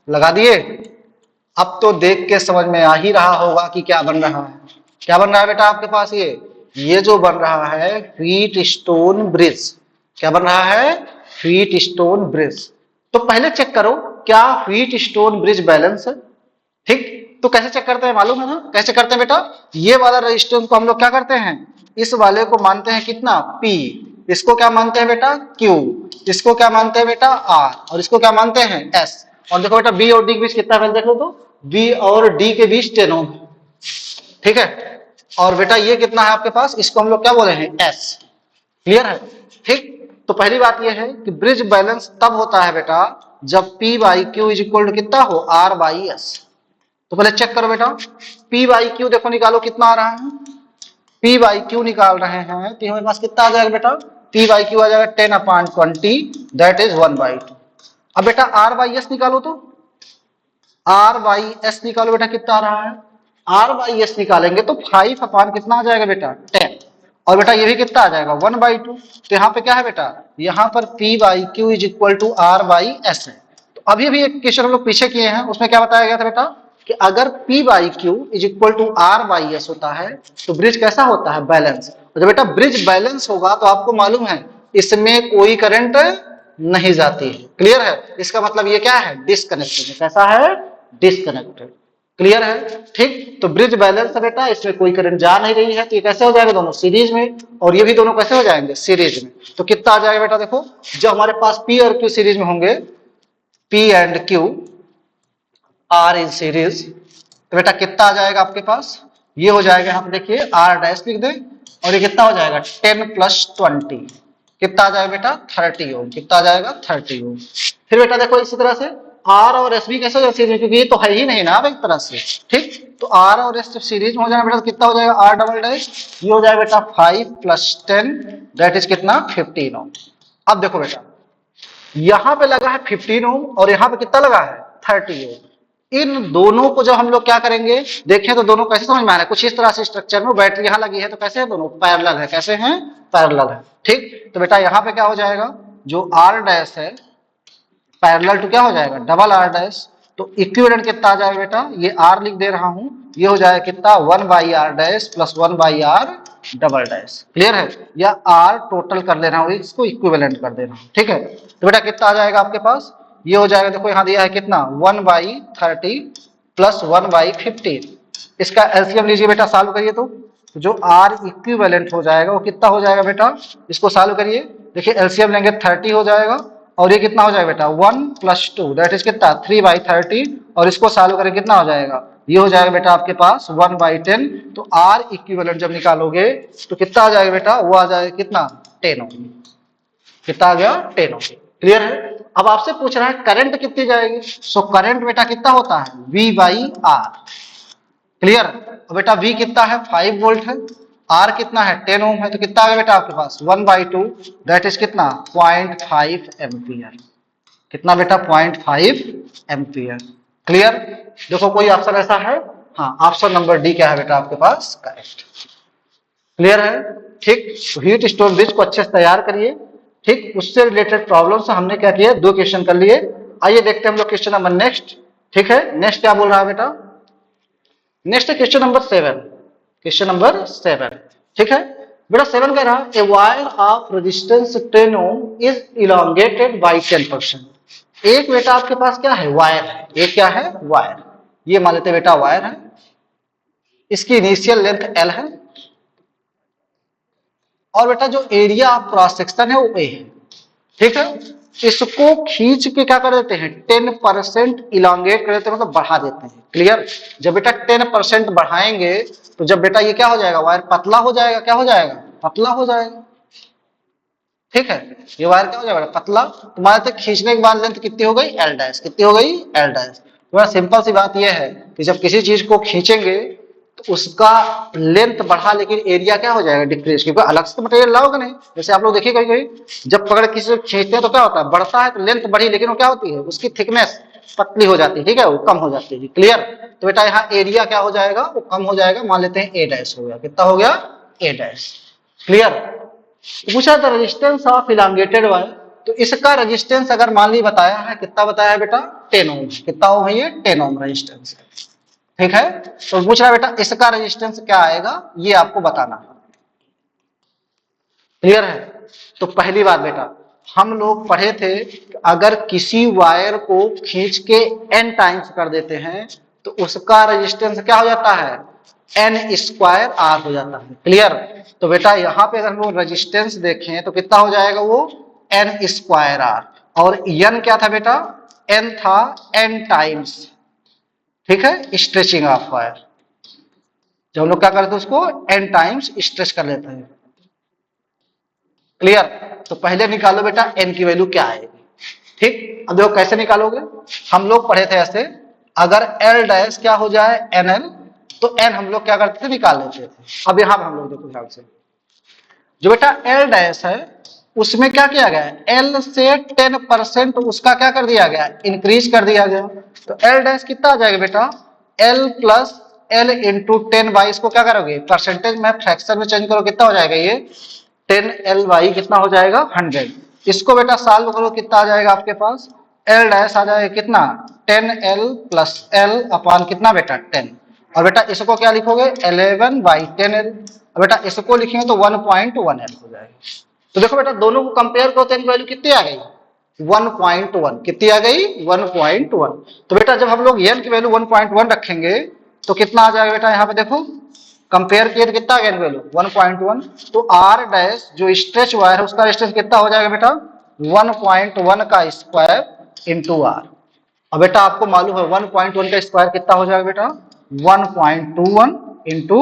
Speaker 1: लगा दिए। अब तो देख के समझ में आ ही रहा होगा कि क्या बन रहा है। क्या बन रहा है बेटा आपके पास, ये जो बन रहा है व्हीट स्टोन ब्रिज। क्या बन रहा है, व्हीट स्टोन ब्रिज। तो पहले चेक करो क्या व्हीट स्टोन ब्रिज बैलेंस है। ठीक, तो कैसे चेक करते हैं मालूम है ना, कैसे करते हैं बेटा, ये वाला रेजिस्टेंस को हम लोग क्या करते हैं, इस वाले को मानते हैं कितना P, इसको क्या मानते हैं बेटा Q, इसको क्या मानते हैं बेटा R, और इसको क्या मानते हैं S। और देखो बेटा B और D के बीच कितना है देख लो, तो B और D के बीच 10 ओम, ठीक है। और बेटा ये कितना है आपके पास, इसको हम लोग क्या बोले हैं S। क्लियर है, ठीक। तो पहली बात ये है कि ब्रिज बैलेंस तब होता है बेटा जब P by Q is equal to कितना हो R बाई S। तो पहले चेक करो बेटा, P बाई क्यू देखो निकालो कितना आ रहा है, P बाई क्यू निकाल रहे हैं तो हमारे पास कितना आ जाएगा बेटा, P बाई क्यू आ जाएगा 10/20 दैट इज 1/2। अब बेटा R बाई S निकालो, तो R बाई S निकालो बेटा कितना आ रहा है, R बाई S निकालेंगे तो 5 अपान कितना आ जाएगा बेटा 10, और बेटा ये भी कितना आ जाएगा 1/2। तो यहाँ पे क्या है बेटा, यहाँ पर P by Q is equal to R by S है। तो अभी भी एक क्वेश्चन हम लोग पीछे किए हैं, उसमें क्या बताया गया था बेटा कि अगर P by Q is equal to R by S होता है तो ब्रिज कैसा होता है, बैलेंस। तो जब बेटा ब्रिज बैलेंस होगा तो आपको मालूम है इसमें कोई करंट नहीं जाती है। क्लियर है, इसका मतलब ये क्या है, डिस्कनेक्टेड। कैसा है, डिस्कनेक्टेड। क्लियर है, ठीक। तो ब्रिज बैलेंस है बेटा, इसमें कोई करंट जा नहीं रही है, तो ये कैसे हो जाएगा, दोनों सीरीज में, और ये भी दोनों कैसे हो जाएंगे, सीरीज में। तो कितना आ जाएगा बेटा, देखो जब हमारे पास P और Q सीरीज में होंगे, P and Q are in series, तो बेटा कितना आ जाएगा आपके पास, ये हो जाएगा, यहाँ पे देखिए R डैश लिख दे, और ये कितना हो जाएगा 10 + 20, कितना आ जाएगा बेटा 30 ओम, कितना आ जाएगा 30 ओम। फिर बेटा देखो इसी तरह से R और S भी कैसे हो जाएगा, क्योंकि ये तो है ही नहीं ना एक तरह से, ठीक। तो R और S जब सीरीज में हो जाएगा बेटा तो कितना हो जाएगा R डबल डैश, ये हो जाएगा बेटा 5 + 10 दैट इज कितना 15 ओम। अब देखो बेटा यहां पे लगा है 15 ओम और यहां पे कितना लगा है 30 ओम। इन दोनों को जब हम लोग क्या करेंगे, देखें तो दोनों कैसे समझ में आ रहा है, कुछ इस तरह से स्ट्रक्चर में बैटरी यहां लगी है तो कैसे है, दोनों पैरेलल है, कैसे हैं, पैरेलल है, ठीक। तो बेटा यहां पे क्या हो जाएगा, जो R डैश है पैरेलल टू क्या हो जाएगा डबल R डैश, तो इक्विवेलेंट कितना आ जाएगा बेटा, ये R लिख दे रहा हूं, ये हो जाएगा कितना 1/R dash plus 1/R double dash. Clear है, या R टोटल कर दे रहा हूं, इसको इक्विवेलेंट कर दे रहा हूं, ठीक है। तो बेटा कितना आ जाएगा आपके पास, ये हो जाएगा, देखो यहां दिया है कितना 1/30 प्लस 1/15, इसका एलसीएम लीजिए बेटा, सॉल्व करिए तो जो R इक्विवेलेंट हो जाएगा वो कितना हो जाएगा बेटा, इसको सॉल्व करिए, देखिए एलसीएम लेंगे 30 हो जाएगा, और ये कितना हो जाएगा बेटा 1 + 2 दैट इज कितना 3/30, और इसको सॉल्व करें कितना हो जाएगा, ये हो जाएगा बेटा आपके पास 1/10। तो R इक्विवेलेंट जब निकालोगे तो कितना आ जाएगा बेटा, वो आ जाएगा कितना 10 ओम, कितना आ गया 10 ओम। क्लियर है, अब आपसे पूछ रहा है करंट कितनी जाएगी, सो करंट बेटा कितना होता है V/R। क्लियर, बेटा V कितना है 5 वोल्ट है, R कितना है 10 ओम है, तो कितना आ गया बेटा आपके पास 1/2 दैट इज कितना 0.5 एम्पियर, कितना बेटा 0.5 एम्पियर। क्लियर, देखो कोई ऑप्शन ऐसा है, हाँ ऑप्शन नंबर डी क्या है बेटा आपके पास करेक्ट। क्लियर है, ठीक। हीट स्टोन ब्रिज को अच्छे से तैयार करिए, ठीक। उससे रिलेटेड प्रॉब्लम से हमने क्या किया, 2 क्वेश्चन कर लिए। आइए देखते हैं हम लोग क्वेश्चन नंबर नेक्स्ट, ठीक है। नेक्स्ट क्या बोल रहा है बेटा, नेक्स्ट है क्वेश्चन नंबर 7, क्वेश्चन नंबर 7, ठीक है बेटा। 7 कह रहा है a wire of resistance 10 ohm is elongated by 10%। एक बेटा आपके पास क्या है, वायर है, एक क्या है वायर, ये मान लेते बेटा वायर है, इसकी इनिशियल लेंथ L है, और बेटा जो एरिया ऑफ क्रॉस सेक्शन है वो A है, ठीक है। इसको खींच के क्या कर देते हैं 10% इलांगेट कर देते हैं, मतलब बढ़ा देते हैं। क्लियर, जब बेटा 10% बढ़ाएंगे तो जब बेटा ये क्या हो जाएगा, वायर पतला हो जाएगा, क्या हो जाएगा पतला हो जाएगा, ठीक है। ये वायर क्या हो जाएगा पतला, तो मान लेते खींचने के बाद लेंथ कितनी हो गई L डैश, कितनी हो गई L डैश। तो सिंपल सी बात ये है कि जब किसी चीज को खींचेंगे तो उसका लेंथ बढ़ा लेकिन एरिया क्या हो जाएगा डिक्रीज, क्योंकि अलग से मटेरियल लाओगे नहीं। जैसे आप लोग देखिए कहीं कहीं जब पकड़ किसी को खींचते हैं तो क्या होता है, बढ़ता है तो लेंथ बढ़ी, लेकिन वो क्या होती है उसकी थिकनेस पतली हो जाती है, ठीक है, वो कम हो जाती है। क्लियर, तो बेटा यहाँ एरिया क्या हो जाएगा, वो कम हो जाएगा, मान लेते हैं A डैश हो गया, कितना हो गया A डैश। क्लियर, पूछा था रेजिस्टेंस ऑफ इलांगेटेड वायर, तो इसका रेजिस्टेंस अगर मान ली बताया है, कितना बताया है बेटा 10 ओम, कितना ओम है ये 10 ओम रेजिस्टेंस है, ठीक है। तो पूछ रहा है बेटा इसका रेजिस्टेंस क्या आएगा, ये आपको बताना है। क्लियर है, तो पहली बात बेटा हम लोग पढ़े थे अगर किसी वायर को खींच के n टाइम्स कर देते हैं तो उसका रेजिस्टेंस क्या हो जाता है, n स्क्वायर आर हो जाता है। क्लियर। तो बेटा यहाँ पे अगर हम लोग रेजिस्टेंस देखें तो कितना हो जाएगा, वो n स्क्वायर आर, और n क्या था बेटा, n था n टाइम्स, ठीक है, स्ट्रेचिंग ऑफ वायर। जब हम लोग क्या करते हैं उसको n टाइम्स स्ट्रेच कर लेते हैं। क्लियर। तो पहले निकालो बेटा n की वैल्यू क्या आएगी। ठीक, अब देखो कैसे निकालोगे। हम लोग पढ़े थे ऐसे, अगर l डैश क्या हो जाए nl, तो n हम लोग क्या करते थे, निकाल लेते थे। अब यहां पर हम लोग देखो ध्यान से, जो बेटा l डैश है उसमें क्या किया गया है, l से 10% उसका क्या कर दिया गया, इंक्रीज कर दिया गया। तो l डैश कितना आ जाएगा बेटा, l plus l into 10 by, इसको क्या करोगे परसेंटेज में फ्रैक्शन में चेंज करो, कितना हो जाएगा ये 10l बाई कितना हो जाएगा 100। इसको बेटा सॉल्व करो, कितना आ जाएगा आपके पास, l डैश आ जाएगा कितना 10l प्लस l अपॉन कितना बेटा 10, और बेटा इसको क्या लिखोगे 11 बाई 10l, और बेटा इसको लिखेंगे तो 1.1l हो जाएगा। तो देखो बेटा दोनों को कंपेयर करो तो इनकी वैल्यू कितनी आ गई, 1.1, कितनी आ गई 1.1। तो बेटा जब हम लोग n की वैल्यू 1.1 रखेंगे तो कितना आ जाएगा बेटा, यहाँ पे देखो कंपेयर किए तो कितना आ गया वैल्यू 1.1। तो r डैश जो स्ट्रेच वायर है उसका रेजिस्टेंस कितना हो जाएगा बेटा 1.1 का स्क्वायर इंटू r। अब बेटा आपको मालूम है 1.1 का स्क्वायर कितना हो जाएगा बेटा 1.21 इंटू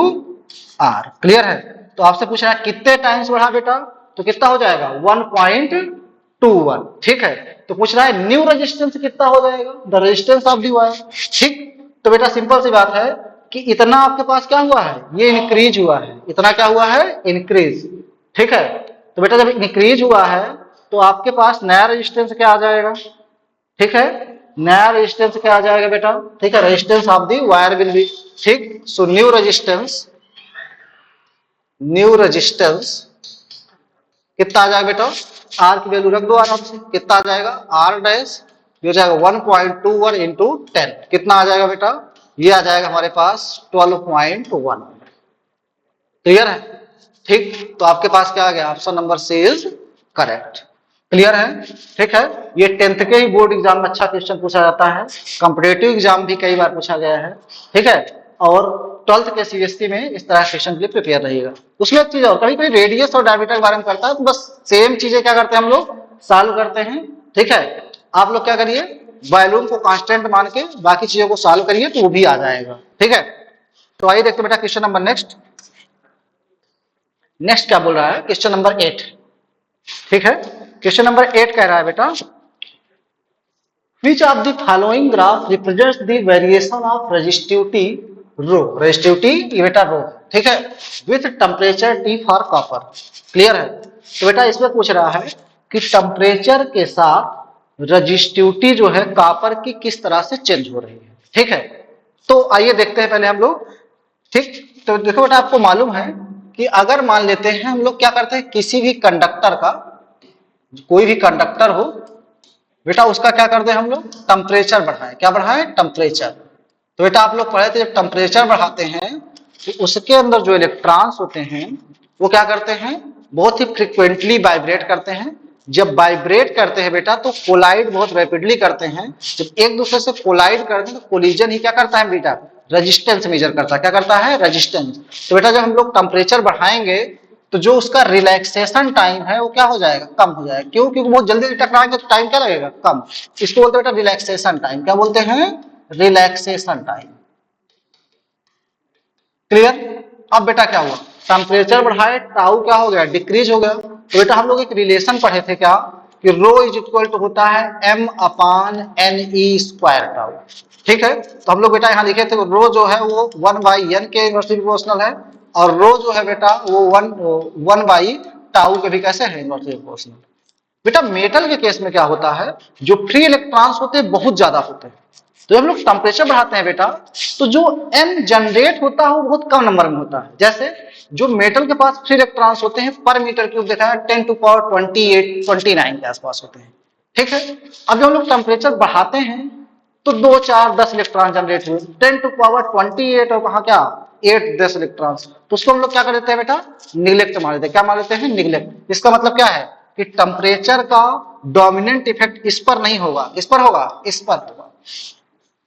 Speaker 1: r। क्लियर है। तो आपसे पूछ रहा है कितने टाइम्स बढ़ा बेटा, तो कितना हो जाएगा 1.21। ठीक है। तो पूछ रहा है न्यू रेजिस्टेंस कितना हो जाएगा, the resistance of the wire. ठीक, तो बेटा सिंपल सी बात है कि इतना आपके पास क्या हुआ है, ये इंक्रीज हुआ है, इतना क्या हुआ है इंक्रीज। ठीक है। तो बेटा जब इंक्रीज हुआ है तो आपके पास नया रेजिस्टेंस क्या आ जाएगा, ठीक है, नया रेजिस्टेंस क्या आ जाएगा बेटा, ठीक है, resistance of the wire will be, ठीक। सो न्यू रेजिस्टेंस कितना आ जाएगा बेटा, आर की वैल्यू रख दो आराम से, कितना आ जाएगा आर डैश ये हो जाएगा 1.21 इंटू 10, कितना आ जाएगा बेटा, ये आ जाएगा हमारे पास 12.1। क्लियर है। ठीक, तो आपके पास क्या आ गया, option number C is correct. Clear है। ठीक है। ये 10th के ही बोर्ड एग्जाम में अच्छा क्वेश्चन पूछा जाता है, कॉम्पिटेटिव एग्जाम भी कई बार पूछा गया है। ठीक है। और 12th के सीबीएसई में इस तरह क्वेश्चन के लिए प्रिपेयर रहिएगा। उसमें एक चीज और, कभी कभी रेडियस और डायमीटर के बारे में करता है तो बस सेम चीजें क्या करते हैं हम लोग सॉल्व करते हैं। ठीक है। आप लोग क्या करिए, वॉल्यूम को कांस्टेंट मान के बाकी चीजों को सॉल्व करिए तो वो भी आ जाएगा। ठीक है। तो आइए देखते बेटा क्वेश्चन नंबर नेक्स्ट क्या बोल रहा है, क्वेश्चन नंबर 8। ठीक है। क्वेश्चन नंबर 8 कह रहा है बेटा, which of the following graph represents the variation of resistivity rho, resistivity ये बेटा रो, ठीक है, with temperature T for copper। Clear है। तो बेटा इसमें पूछ रहा है कि टेम्परेचर के साथ रजिस्टिविटी जो है कॉपर की किस तरह से चेंज हो रही है। ठीक है। तो आइए देखते हैं पहले हम लोग। ठीक, तो देखो बेटा आपको मालूम है कि अगर मान लेते हैं हम लोग क्या करते हैं, किसी भी कंडक्टर का, कोई भी कंडक्टर हो बेटा उसका क्या करते हैं हम लोग टेम्परेचर बढ़ाएं, क्या बढ़ाएं टेम्परेचर। तो बेटा आप लोग पढ़े थे जब टेम्परेचर बढ़ाते हैं तो उसके अंदर जो इलेक्ट्रॉन्स होते हैं वो क्या करते हैं, बहुत ही फ्रिक्वेंटली वाइब्रेट करते हैं। जब वाइब्रेट करते हैं बेटा तो कोलाइड बहुत रैपिडली करते हैं। जब एक दूसरे से कोलाइड करते हैं तो कोलिजन ही क्या करता है बेटा, रेजिस्टेंस मेजर करता है, क्या करता है रेजिस्टेंस। तो बेटा जब हम लोग टेम्परेचर बढ़ाएंगे तो जो उसका रिलैक्सेशन टाइम है वो क्या हो जाएगा, कम हो जाएगा। क्यों, क्योंकि बहुत जल्दी टकराएंगे तो टाइम क्या लगेगा, कम। इसको बोलते हैं बेटा रिलैक्सेशन टाइम, क्या बोलते हैं रिलैक्सेशन टाइम। क्लियर। अब बेटा क्या हुआ, टेम्परेचर बढ़ाए टाउ क्या हो गया, डिक्रीज हो गया। तो बेटा हम लोग एक रिलेशन पढ़े थे क्या, कि रो इज इक्वल टू होता है m अपान एन ई स्क्वायर टाउ। ठीक है। तो हम लोग बेटा यहाँ लिखे थे रो जो है वो 1/n के इनवर्सली प्रोपोर्शनल है, और रो जो है बेटा वो 1 बाई टाउ के भी कैसे है इनवर्सली प्रोपोर्शनल। बेटा मेटल के केस में क्या होता है, जो फ्री इलेक्ट्रॉन्स होते हैं बहुत ज्यादा होते हैं, तो हम लोग टेम्परेचर बढ़ाते हैं बेटा तो जो एन जनरेट होता है वो बहुत कम नंबर में होता है। जैसे जो मेटल के पास फ्री इलेक्ट्रॉन्स होते हैं पर मीटर क्यूब देखा है 10⁻28 29 के आसपास होते हैं। ठीक है। अब जब हम लोग टेम्परेचर बढ़ाते हैं तो 2 4 10 इलेक्ट्रॉन जनरेट हुए, 10⁻28 और कहा क्या 8 10 इलेक्ट्रॉन्स, तो उसको हम लोग क्या कर देते हैं बेटा निगलेक्ट मान लेते हैं। क्या मान लेते हैं, निगलेक्ट। इसका मतलब क्या है, कि टेम्परेचर का डोमिनेंट इफेक्ट इस पर नहीं होगा, किस पर होगा, इस पर होगा।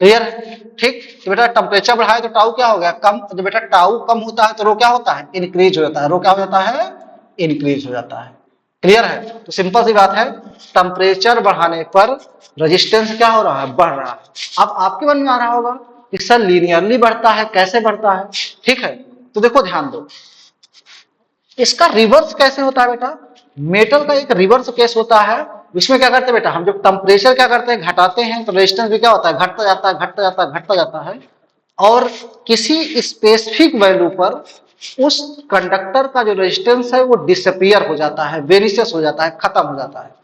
Speaker 1: क्लियर है? ठीक। तो बेटा टेम्परेचर बढ़ाए तो टाउ क्या हो गया, कम। तो बेटा टाउ कम होता है तो रो क्या होता है, इंक्रीज हो जाता है। रो क्या हो जाता है, इंक्रीज हो जाता है। क्लियर है? तो सिंपल सी बात है, टेम्परेचर बढ़ाने पर रेजिस्टेंस क्या हो रहा है, बढ़ रहा है। अब आपके मन में आ रहा होगा कि सर लीनियरली बढ़ता है, कैसे बढ़ता है? ठीक है, तो देखो ध्यान दो, इसका रिवर्स कैसे होता है बेटा। मेटल का एक रिवर्स केस होता है, इसमें क्या करते हैं बेटा, हम जब टेम्परेचर क्या करते हैं, घटाते हैं, तो रेजिस्टेंस भी क्या होता है, घटता जाता है, घटता जाता है, घटता जाता है। और किसी स्पेसिफिक वैल्यू पर उस कंडक्टर का जो रेजिस्टेंस है वो डिसअपियर हो जाता है, वेनिसेस हो जाता है, खत्म हो जाता है।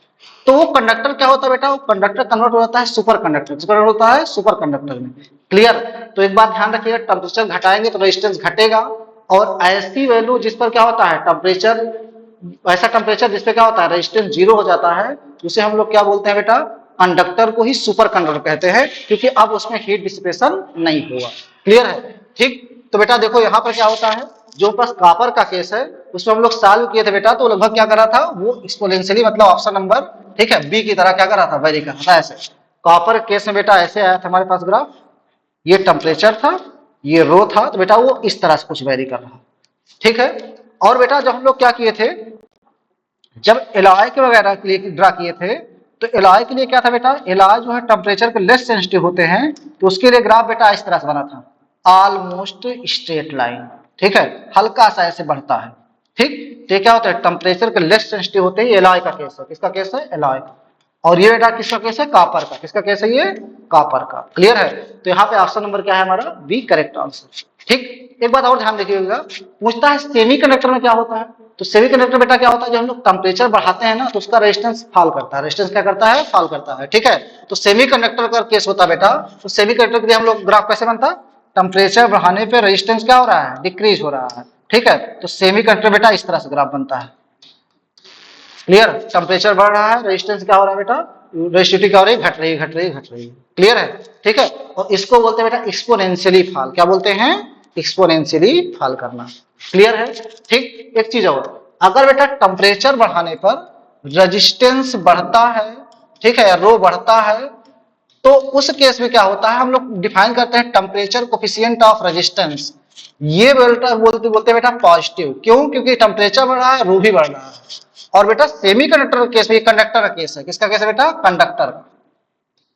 Speaker 1: तो वो कंडक्टर क्या होता है बेटा, वो कंडक्टर कन्वर्ट हो जाता है सुपर कंडक्टर, कन्वर्ट होता है सुपर कंडक्टर में। क्लियर? तो एक बात ध्यान रखिएगा, टेम्परेचर घटाएंगे तो रेजिस्टेंस घटेगा, और ऐसी वैल्यू जिस पर क्या होता है टेम्परेचर, ऐसा टेम्परेचर जिस पे क्या होता है रेजिस्टेंस जीरो हो जाता है, उसे हम लोग क्या बोलते हैं बेटा, कंडक्टर को ही सुपर कंडक्टर कहते हैं, क्योंकि अब उसमें हीट डिसिपेशन नहीं होगा। क्लियर है? ठीक। तो बेटा देखो यहाँ पर क्या होता है, जो पास कॉपर का केस है उसमें हम लोग सॉल्व किए थे बेटा, तो लगभग क्या करा था वो एक्सपोनेंशियली, मतलब ऑप्शन नंबर ठीक है बी की तरह क्या करा था, वेरी करा था। ऐसे कॉपर केस में बेटा ऐसे आया था हमारे पास ग्राफ, ये टेम्परेचर था, ये रो था, तो बेटा वो इस तरह से कुछ वेरी कर रहा। ठीक है। और बेटा जब हम लोग क्या किए थे, जब एलॉय के वगैरह के लिए ड्रा किए थे, तो एलॉय के लिए क्या था बेटा, एलॉय जो है टेम्परेचर के लेस सेंसिटिव होते हैं, तो उसके लिए ग्राफ बेटा इस तरह से बना था, ऑलमोस्ट स्ट्रेट लाइन। ठीक है, हल्का सा ऐसे बढ़ता है। ठीक। तो क्या होता है, टेम्परेचर के लेस सेंसिटिव होते हैं, एलॉय का केस है। किसका केस है, एलॉय का। और ये बेटा किसका केस है, कॉपर का। किसका केस है, ये कॉपर का। क्लियर है? तो यहाँ पे ऑप्शन नंबर क्या है हमारा, बी करेक्ट आंसर। ठीक। एक बात और ध्यान रखिएगा, पूछता है सेमी कंडक्टर में क्या होता है, तो सेमी कंडक्टर बेटा क्या होता है, जब हम लोग टेम्परेचर बढ़ाते हैं ना तो उसका रेजिस्टेंस फॉल करता है। रेजिस्टेंस क्या करता है, फॉल करता है। ठीक है। तो सेमी कंडक्टर का केस होता है बेटा, तो सेमी कंडक्टर के लिए हम लोग ग्राफ कैसे बनता, टेम्परेचर बढ़ाने पे रेजिस्टेंस क्या हो रहा है, डिक्रीज हो रहा है। ठीक है। तो सेमी कंडक्टर बेटा इस तरह से ग्राफ बनता है। क्लियर? टेम्परेचर बढ़ रहा है, रेजिस्टेंस क्या हो रहा है बेटा, रेजिस्टिविटी क्या हो रही है, घट रही है, घट रही है, घट रही है। क्लियर है? ठीक है। और इसको बोलते हैं बेटा एक्सपोनेंशियली फॉल। क्या बोलते हैं, एक्सपोनेंशियली फॉल करना। क्लियर है? ठीक। एक चीज और, अगर बेटा टेम्परेचर बढ़ाने पर रेजिस्टेंस बढ़ता है, ठीक है, या रो बढ़ता है, तो उस केस में क्या होता है, हम लोग डिफाइन करते हैं टेम्परेचर कोफिशिएंट ऑफ रेजिस्टेंस। ये बेटा बोलते बोलते बेटा पॉजिटिव। क्यों? क्योंकि टेम्परेचर बढ़ रहा है, रो भी बढ़ रहा है। और बेटा सेमी कंडक्टर केस में, कंडक्टर का केस है, किसका केस है बेटा, कंडक्टर का।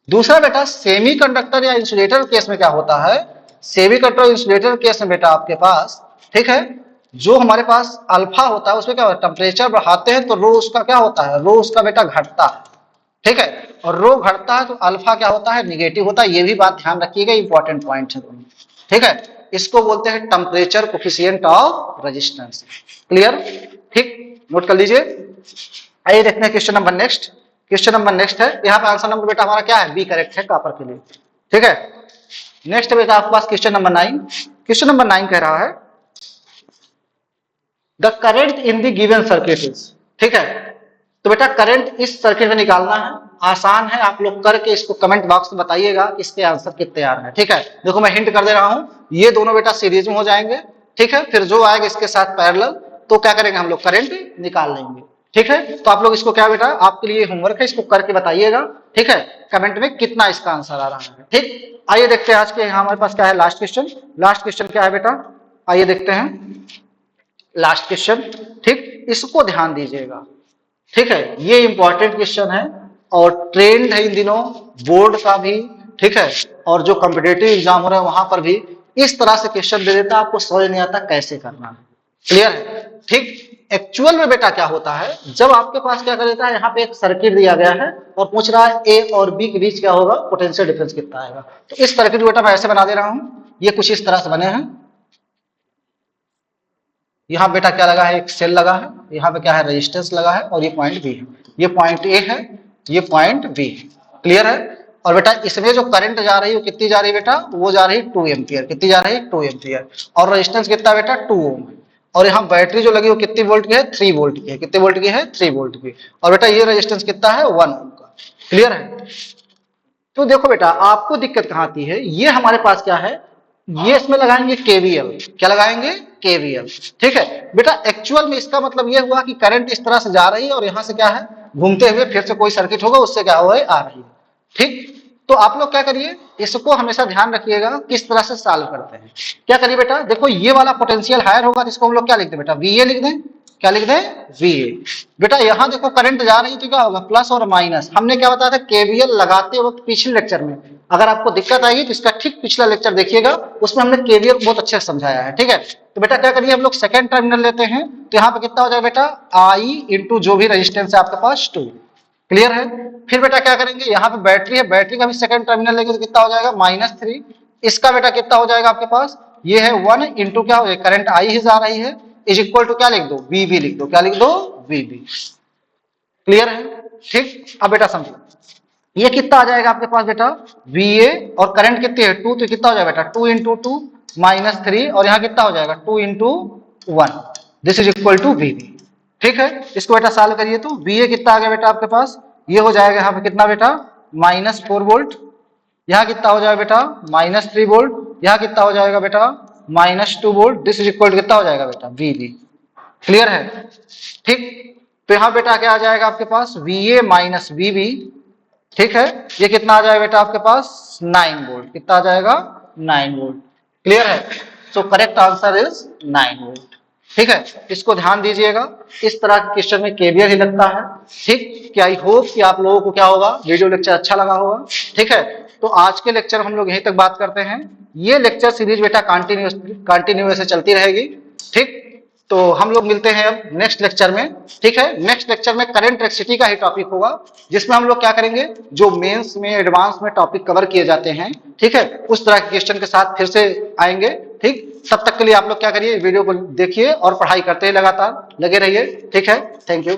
Speaker 1: दूसरा बेटा सेमी कंडक्टर या इंसुलेटर केस में क्या होता है, सेमी कंडक्टर इंसुलेटर केस में बेटा आपके पास, ठीक है, जो हमारे पास अल्फा होता है उसमें क्या होता है, टेम्परेचर बढ़ाते हैं तो रो उसका क्या होता है, रो उसका बेटा घटता है। ठीक है। और रो घटता है तो अल्फा क्या होता है, निगेटिव होता है। ये भी बात ध्यान रखिएगा, इंपॉर्टेंट पॉइंट है दोनों। ठीक है। इसको बोलते हैं temperature coefficient of resistance. Clear? ठीक। नोट कर लीजिए। आइए देखते हैं question number next. Question number next है, यहाँ पे आंसर नंबर बेटा हमारा क्या है, बी करेक्ट है कॉपर के लिए। ठीक है। नेक्स्ट बेटा आपके पास क्वेश्चन नंबर 9। क्वेश्चन नंबर 9 कह रहा है the current in the given circuit is. ठीक है। तो बेटा करंट इस सर्किट में निकालना है, आसान है, आप लोग करके इसको कमेंट बॉक्स में बताइएगा इसके आंसर कितने आ रहे हैं। ठीक है। देखो मैं हिंट कर दे रहा हूं, ये दोनों बेटा सीरीज में हो जाएंगे। ठीक है। फिर जो आएगा इसके साथ पैरेलल, तो क्या करेंगे हम लोग, करंट निकाल लेंगे। ठीक है। तो आप लोग इसको क्या बेटा, आपके लिए होमवर्क है, इसको करके बताइएगा। ठीक है। कमेंट में कितना इसका आंसर आ रहा है। ठीक। आइए देखते हैं आज के यहाँ हमारे पास क्या है लास्ट क्वेश्चन। लास्ट क्वेश्चन क्या है बेटा, आइए देखते हैं लास्ट क्वेश्चन। ठीक, इसको ध्यान दीजिएगा। ठीक है, ये इंपॉर्टेंट क्वेश्चन है और ट्रेंड है इन दिनों बोर्ड का भी। ठीक है। और जो कॉम्पिटेटिव एग्जाम हो रहा है वहां पर भी इस तरह से क्वेश्चन दे देता है, आपको समझ नहीं आता कैसे करना है। क्लियर है? ठीक। एक्चुअल में बेटा क्या होता है, जब आपके पास क्या कर देता है, यहाँ पे एक सर्किट दिया गया है और पूछ रहा है ए और बी के बीच क्या होगा, पोटेंशियल डिफरेंस कितना आएगा। तो इस सर्किट बेटा मैं ऐसे बना दे रहा हूं, ये कुछ इस तरह से बने हैं। यहाँ बेटा क्या लगा है, एक सेल लगा है, यहाँ पे क्या है, रेजिस्टेंस लगा है, और ये पॉइंट बी है, ये पॉइंट ए है, ये पॉइंट बी है। क्लियर है? और बेटा इसमें जो करंट जा रही है वो कितनी जा रही है बेटा, वो जा रही है 2 एम्पियर। कितनी जा रही है, 2 एम्पियर। और रेजिस्टेंस कितना बेटा, 2 ओम है। और यहाँ बैटरी जो लगी वो कितनी वोल्ट की है, 3 वोल्ट की है। कितने वोल्ट की है, 3 वोल्ट की। और बेटा ये रेजिस्टेंस कितना है, 1 ओम का। क्लियर है? तो देखो बेटा आपको दिक्कत कहां आती है, ये हमारे पास क्या है, ये इसमें लगाएंगे केवीएल। क्या लगाएंगे? केवीएल। ठीक है बेटा, एक्चुअल में इसका मतलब ये हुआ कि करंट इस तरह से जा रही है और यहां से क्या है, घूमते हुए फिर से कोई सर्किट होगा, उससे क्या हुआ है, आ रही है। ठीक, तो आप लोग क्या करिए, इसको हमेशा ध्यान रखिएगा किस तरह से सॉल्व करते हैं। क्या करिए बेटा, देखो ये वाला पोटेंशियल हायर होगा तो इसको हम लोग क्या लिख दें बेटा, वीए लिख दें। क्या लिख दें? वीए। बेटा यहां देखो करंट जा रही है तो क्या होगा, प्लस और माइनस। हमने क्या बताया था केवीएल लगाते वक्त पिछले लेक्चर में, अगर आपको दिक्कत आएगी तो इसका ठीक पिछला लेक्चर देखिएगा, उसमें हमने केवीएल बहुत अच्छे से समझाया है। ठीक है, तो बेटा क्या करिए, हम लोग सेकंड टर्मिनल लेते हैं, तो यहाँ पे कितना हो जाएगा बेटा, आई इंटू जो भी रेजिस्टेंस है आपके पास 2। क्लियर है? फिर बेटा क्या करेंगे, यहाँ पे बैटरी है, बैटरी का भी सेकंड टर्मिनल लेंगे तो कितना हो जाएगा, -3। इसका बेटा कितना हो जाएगा आपके पास, ये है 1 इंटू क्या हो जाएगा, करंट आई ही जा रही है, इज इक्वल टू क्या लिख दो, वीबी लिख दो। क्या लिख दो? वीबी। क्लियर है? ठीक, अब बेटा समझो, ये कितना आ जाएगा आपके पास बेटा, वीए, और करंट कितनी है 2, तो कितना हो जाएगा बेटा, 2 इंटू 2 -3, और यहाँ कितना हो जाएगा 2 into 1, this is equal to VB. ठीक है, इसको बेटा सॉल्व करिए तो वीए कितना आ गया बेटा आपके पास, ये हो जाएगा यहाँ पे कितना बेटा, -4 वोल्ट, यहाँ कितना हो जाएगा बेटा, -3 वोल्ट, यहाँ कितना हो जाएगा बेटा, -2 volt, this is equal to कितना हो जाएगा बेटा, वीबी। क्लियर है? ठीक, तो यहाँ बेटा क्या आ जाएगा आपके पास, वीए माइनस वीबी। ठीक है, ये कितना आ जाएगा बेटा आपके पास, 9 वोल्ट। कितना आ जाएगा, 9 वोल्ट। क्लियर है? So correct answer is 9 volt. ठीक है, इसको ध्यान दीजिएगा, इस तरह के क्वेश्चन में केवीएल ही लगता है। ठीक, क्या आई होप कि आप लोगों को क्या होगा, वीडियो लेक्चर अच्छा लगा होगा। ठीक है, तो आज के लेक्चर हम लोग यहीं तक बात करते हैं। ये लेक्चर सीरीज बेटा कंटिन्यू ऐसे चलती रहेगी। ठीक, तो हम लोग मिलते हैं अब नेक्स्ट लेक्चर में। ठीक है, नेक्स्ट लेक्चर में करंट इलेक्ट्रिसिटी का ही टॉपिक होगा, जिसमें हम लोग क्या करेंगे, जो मेंस में एडवांस में टॉपिक कवर किए जाते हैं, ठीक है, उस तरह के क्वेश्चन के साथ फिर से आएंगे। ठीक, तब तक के लिए आप लोग क्या करिए, वीडियो को देखिए और पढ़ाई करते ही लगातार लगे रहिए। ठीक है, थैंक यू।